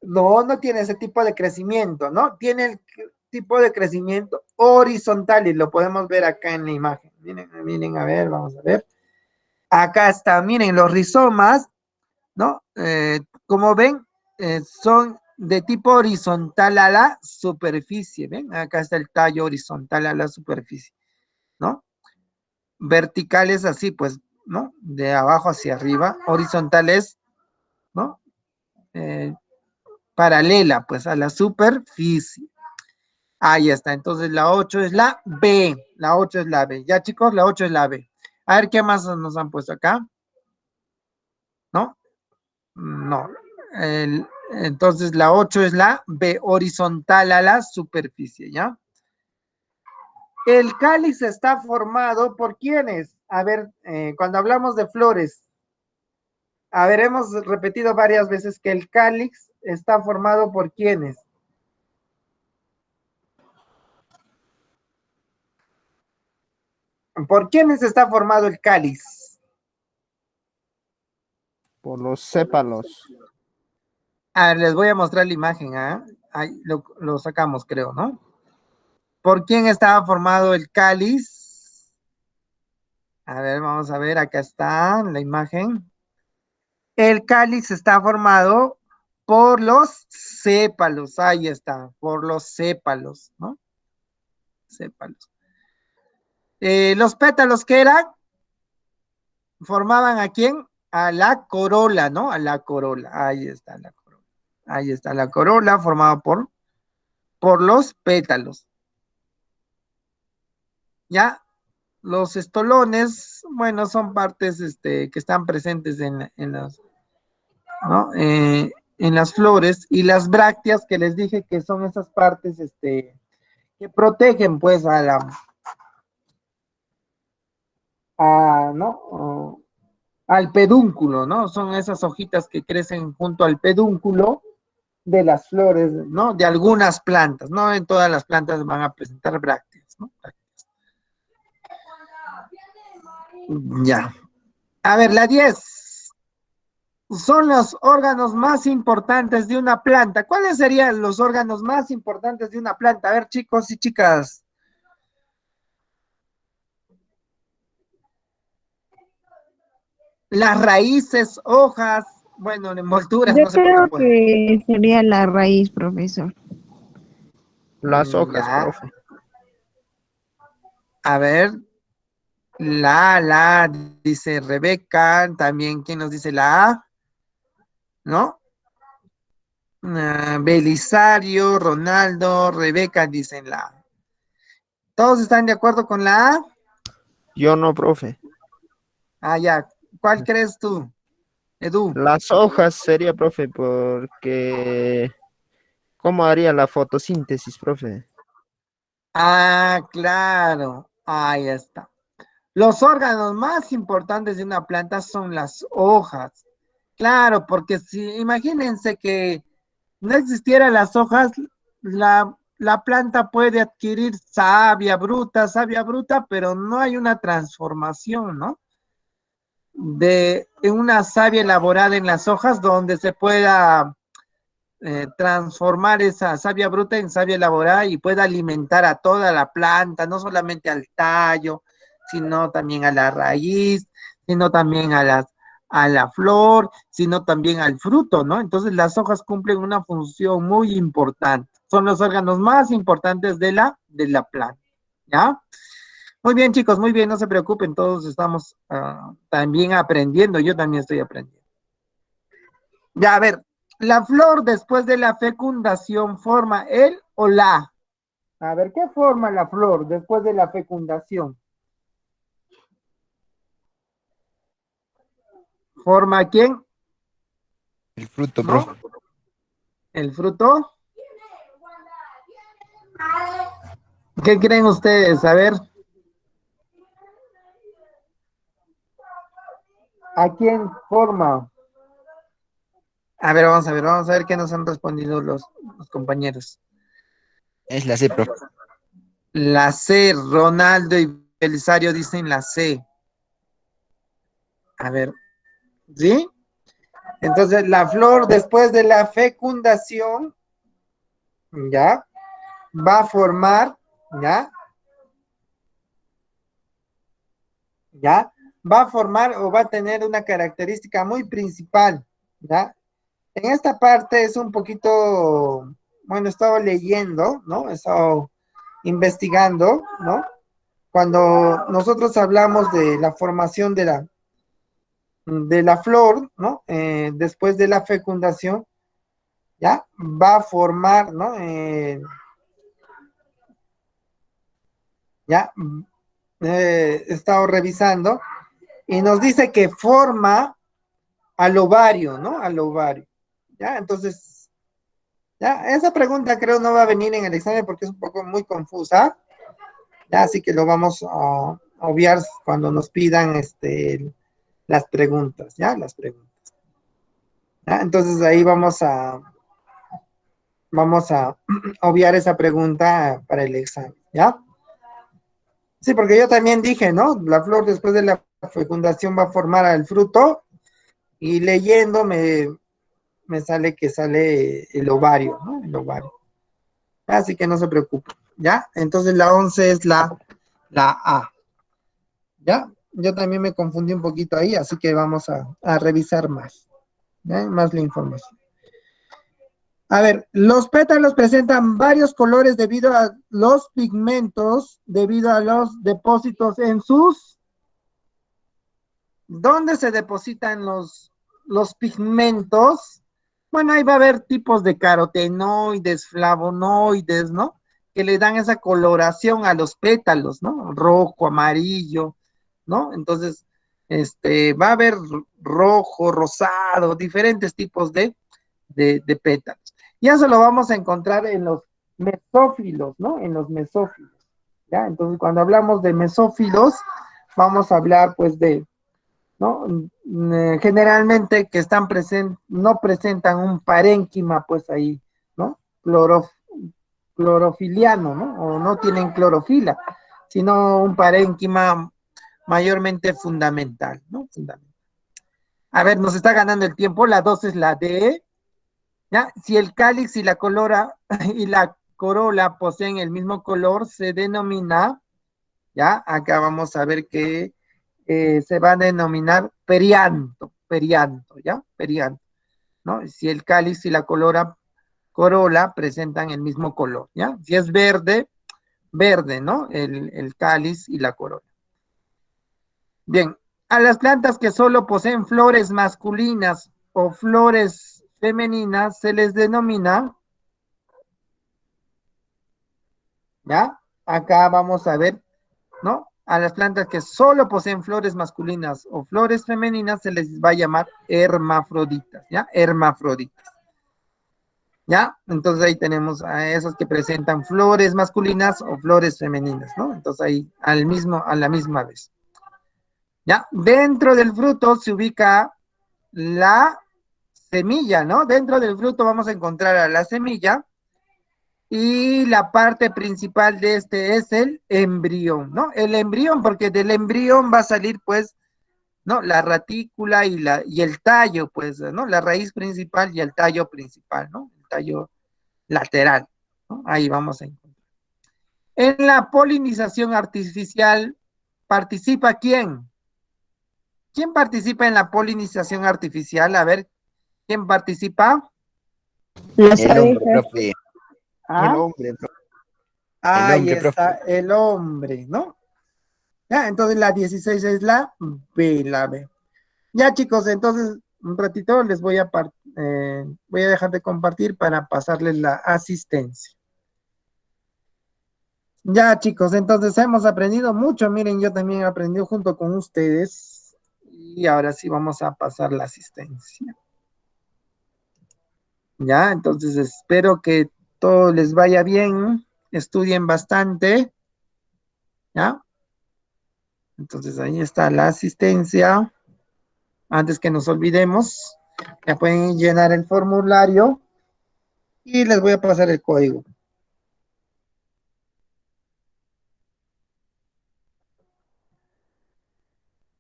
No, no tiene ese tipo de crecimiento, ¿no? Tiene el tipo de crecimiento horizontal y lo podemos ver acá en la imagen. Miren, miren, a ver, vamos a ver. Acá está, miren, los rizomas, ¿no? Como ven, son de tipo horizontal a la superficie, ¿ven? Acá está el tallo horizontal a la superficie, ¿no? Verticales así, pues, ¿no? De abajo hacia arriba, horizontales, ¿no? Paralela, pues, a la superficie. Ahí está, entonces la 8 es la B, la 8 es la B. Ya, chicos, la 8 es la B. A ver, ¿qué más nos han puesto acá? ¿No? No. Entonces la 8 es la B, horizontal a la superficie, ¿ya? El cáliz está formado por ¿quiénes? A ver, cuando hablamos de flores, a ver, hemos repetido varias veces que el cáliz está formado por ¿quiénes? ¿Por quiénes está formado el cáliz? Por los sépalos. A ver, les voy a mostrar la imagen, ¿ah? Ahí lo sacamos, creo, ¿no? ¿Por quién estaba formado el cáliz? A ver, vamos a ver, acá está la imagen. El cáliz está formado por los sépalos, ahí está, por los sépalos, ¿no? Sépalos. Los pétalos, ¿qué eran? Formaban ¿a quién? A la corola, ¿no? A la corola, ahí está la corola. Ahí está la corola formada por los pétalos. ¿Ya? Los estolones, bueno, son partes que están presentes en las, ¿no? En las flores y las brácteas que les dije que son esas partes que protegen pues ¿no? Al pedúnculo, ¿no? Son esas hojitas que crecen junto al pedúnculo de las flores, ¿no? De algunas plantas, no en todas las plantas van a presentar brácteas, ¿no? Ya. A ver, la 10. Son los órganos más importantes de una planta. ¿Cuáles serían los órganos más importantes de una planta? A ver, chicos y chicas. Las raíces, hojas, bueno, envolturas, Yo no sé por qué creo pueden. que sería la raíz, profesor. Las hojas, Ya, profe. a ver, dice Rebeca, también, ¿quién nos dice la A? ¿No? Belisario, Ronaldo, Rebeca dicen la A. ¿Todos están de acuerdo con la A? Yo no, profe. Ah, ya. ¿Cuál crees tú, Edu? Las hojas sería, profe, porque ¿cómo haría la fotosíntesis, profe? Ah, claro. Ahí está. Los órganos más importantes de una planta son las hojas. Claro, porque si imagínense que no existieran las hojas, la planta puede adquirir savia bruta, pero no hay una transformación, ¿no? De una savia elaborada en las hojas donde se pueda transformar esa savia bruta en savia elaborada y pueda alimentar a toda la planta, no solamente al tallo, sino también a la raíz, sino también a la flor, sino también al fruto, ¿no? Entonces las hojas cumplen una función muy importante. Son los órganos más importantes de la planta, ¿ya? Muy bien, chicos, muy bien, no se preocupen, todos estamos también aprendiendo, yo también estoy aprendiendo. Ya, a ver, la flor después de la fecundación forma el o la. A ver, ¿qué forma la flor después de la fecundación? ¿Forma quién? El fruto, ¿No? profe. ¿El fruto? ¿Qué creen ustedes? A ver. ¿A quién forma? A ver, vamos a ver qué nos han respondido los compañeros. Es la C, profe. La C, Ronaldo y Belisario dicen la C. A ver, ¿sí? Entonces, la flor después de la fecundación, ¿ya? Va a formar, ¿ya? ¿Ya? Va a formar o va a tener una característica muy principal, ¿ya? En esta parte es un poquito, bueno, he estado leyendo, ¿no? He estado investigando, ¿no? Cuando nosotros hablamos de la formación de la flor, ¿no? Después de la fecundación, ¿ya? Va a formar, ¿no? Ya, he estado revisando y nos dice que forma al ovario, ¿no? Al ovario. Ya, entonces, ya, esa pregunta creo no va a venir en el examen porque es un poco muy confusa. Ya, así que lo vamos a obviar cuando nos pidan las preguntas, ¿ya? Las preguntas. ¿Ya? Entonces ahí vamos a obviar esa pregunta para el examen, ¿ya? Sí, porque yo también dije, ¿no? La flor después de la fecundación va a formar al fruto y leyendo me sale que sale el ovario, ¿no? El ovario. Así que no se preocupe, ¿ya? Entonces la 11 es la A, ¿ya? Yo también me confundí un poquito ahí, así que vamos a revisar más, ¿ya? Más la información. A ver, los pétalos presentan varios colores debido a los pigmentos, debido a los depósitos en sus... ¿Dónde se depositan los pigmentos? Bueno, ahí va a haber tipos de carotenoides, flavonoides, ¿no? Que le dan esa coloración a los pétalos, ¿no? Rojo, amarillo, ¿no? Entonces, va a haber rojo, rosado, diferentes tipos de pétalos. Y eso lo vamos a encontrar en los mesófilos, ¿no? En los mesófilos, ¿ya? Entonces, cuando hablamos de mesófilos, vamos a hablar, pues, ¿no? Generalmente que están no presentan un parénquima, pues ahí, ¿no? Clorofiliano, ¿no? O no tienen clorofila, sino un parénquima mayormente fundamental, ¿no? Fundamental. A ver, nos está ganando el tiempo, la 2 es la D, ¿ya? Si el cáliz y la colora y la corola poseen el mismo color, se denomina, ¿ya? Acá vamos a ver que se va a denominar perianto, ¿ya? Perianto, ¿no? Si el cáliz y la corola presentan el mismo color, ¿ya? Si es verde, verde, ¿no? El cáliz y la corola. Bien, a las plantas que solo poseen flores masculinas o flores femeninas se les denomina, ¿ya? Acá vamos a ver, ¿no? A las plantas que solo poseen flores masculinas o flores femeninas se les va a llamar hermafroditas, ¿ya? Hermafroditas, ¿ya? Entonces ahí tenemos a esos que presentan flores masculinas o flores femeninas, ¿no? Entonces ahí a la misma vez, ¿ya? Dentro del fruto se ubica la semilla, ¿no? Dentro del fruto vamos a encontrar a la semilla, y la parte principal de este es el embrión, ¿no? El embrión, porque del embrión va a salir, pues, ¿no? La ratícula y el tallo, pues, ¿no? La raíz principal y el tallo principal, ¿no? El tallo lateral, ¿no? Ahí vamos a encontrar. En la polinización artificial, ¿participa quién? ¿Quién participa en la polinización artificial? A ver, ¿quién participa? Las El hombre, abejas. profe. El Ah, hombre, profe. El ahí hombre, profe. está el hombre, ¿no? Ya, entonces la 16 es la B, la B. Ya, chicos, entonces un ratito les voy a dejar de compartir para pasarles la asistencia. Ya, chicos, entonces hemos aprendido mucho. Miren, yo también he aprendido junto con ustedes. Y ahora sí vamos a pasar la asistencia. Ya, entonces espero que todo les vaya bien. Estudien bastante. ¿Ya? Entonces ahí está la asistencia. Antes que nos olvidemos, ya pueden llenar el formulario y les voy a pasar el código.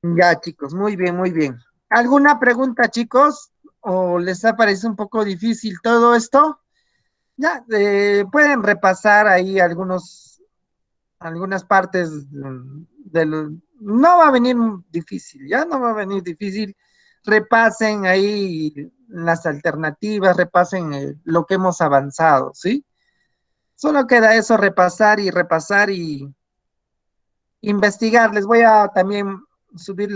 Ya, chicos, muy bien, muy bien. ¿Alguna pregunta, chicos? ¿O les ha parecido un poco difícil todo esto? Ya, pueden repasar ahí algunas partes del... No va a venir difícil, ya no va a venir difícil. Repasen ahí las alternativas, repasen lo que hemos avanzado, ¿sí? Solo queda eso, repasar y investigar. Les voy a también subir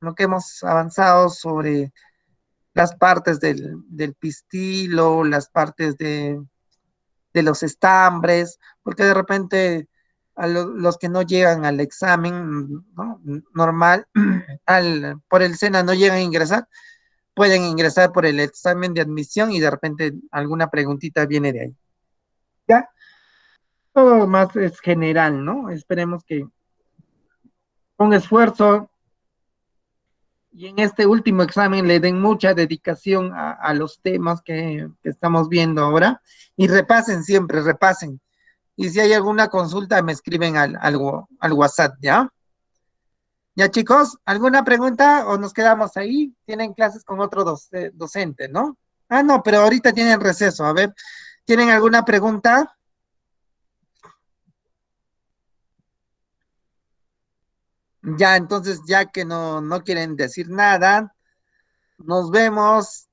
lo que hemos avanzado sobre las partes del pistilo, las partes de los estambres, porque de repente los que no llegan al examen, ¿no? Normal, por el SENA no llegan a ingresar, pueden ingresar por el examen de admisión y de repente alguna preguntita viene de ahí. ¿Ya? Todo más es general, ¿no? Esperemos que con esfuerzo y en este último examen le den mucha dedicación a los temas que estamos viendo ahora y repasen siempre, repasen. Y si hay alguna consulta, me escriben al WhatsApp, ¿ya? Ya, chicos, ¿alguna pregunta o nos quedamos ahí? Tienen clases con otro docente, ¿no? Ah, no, pero ahorita tienen receso. A ver, ¿tienen alguna pregunta? Ya, entonces, ya que no quieren decir nada, nos vemos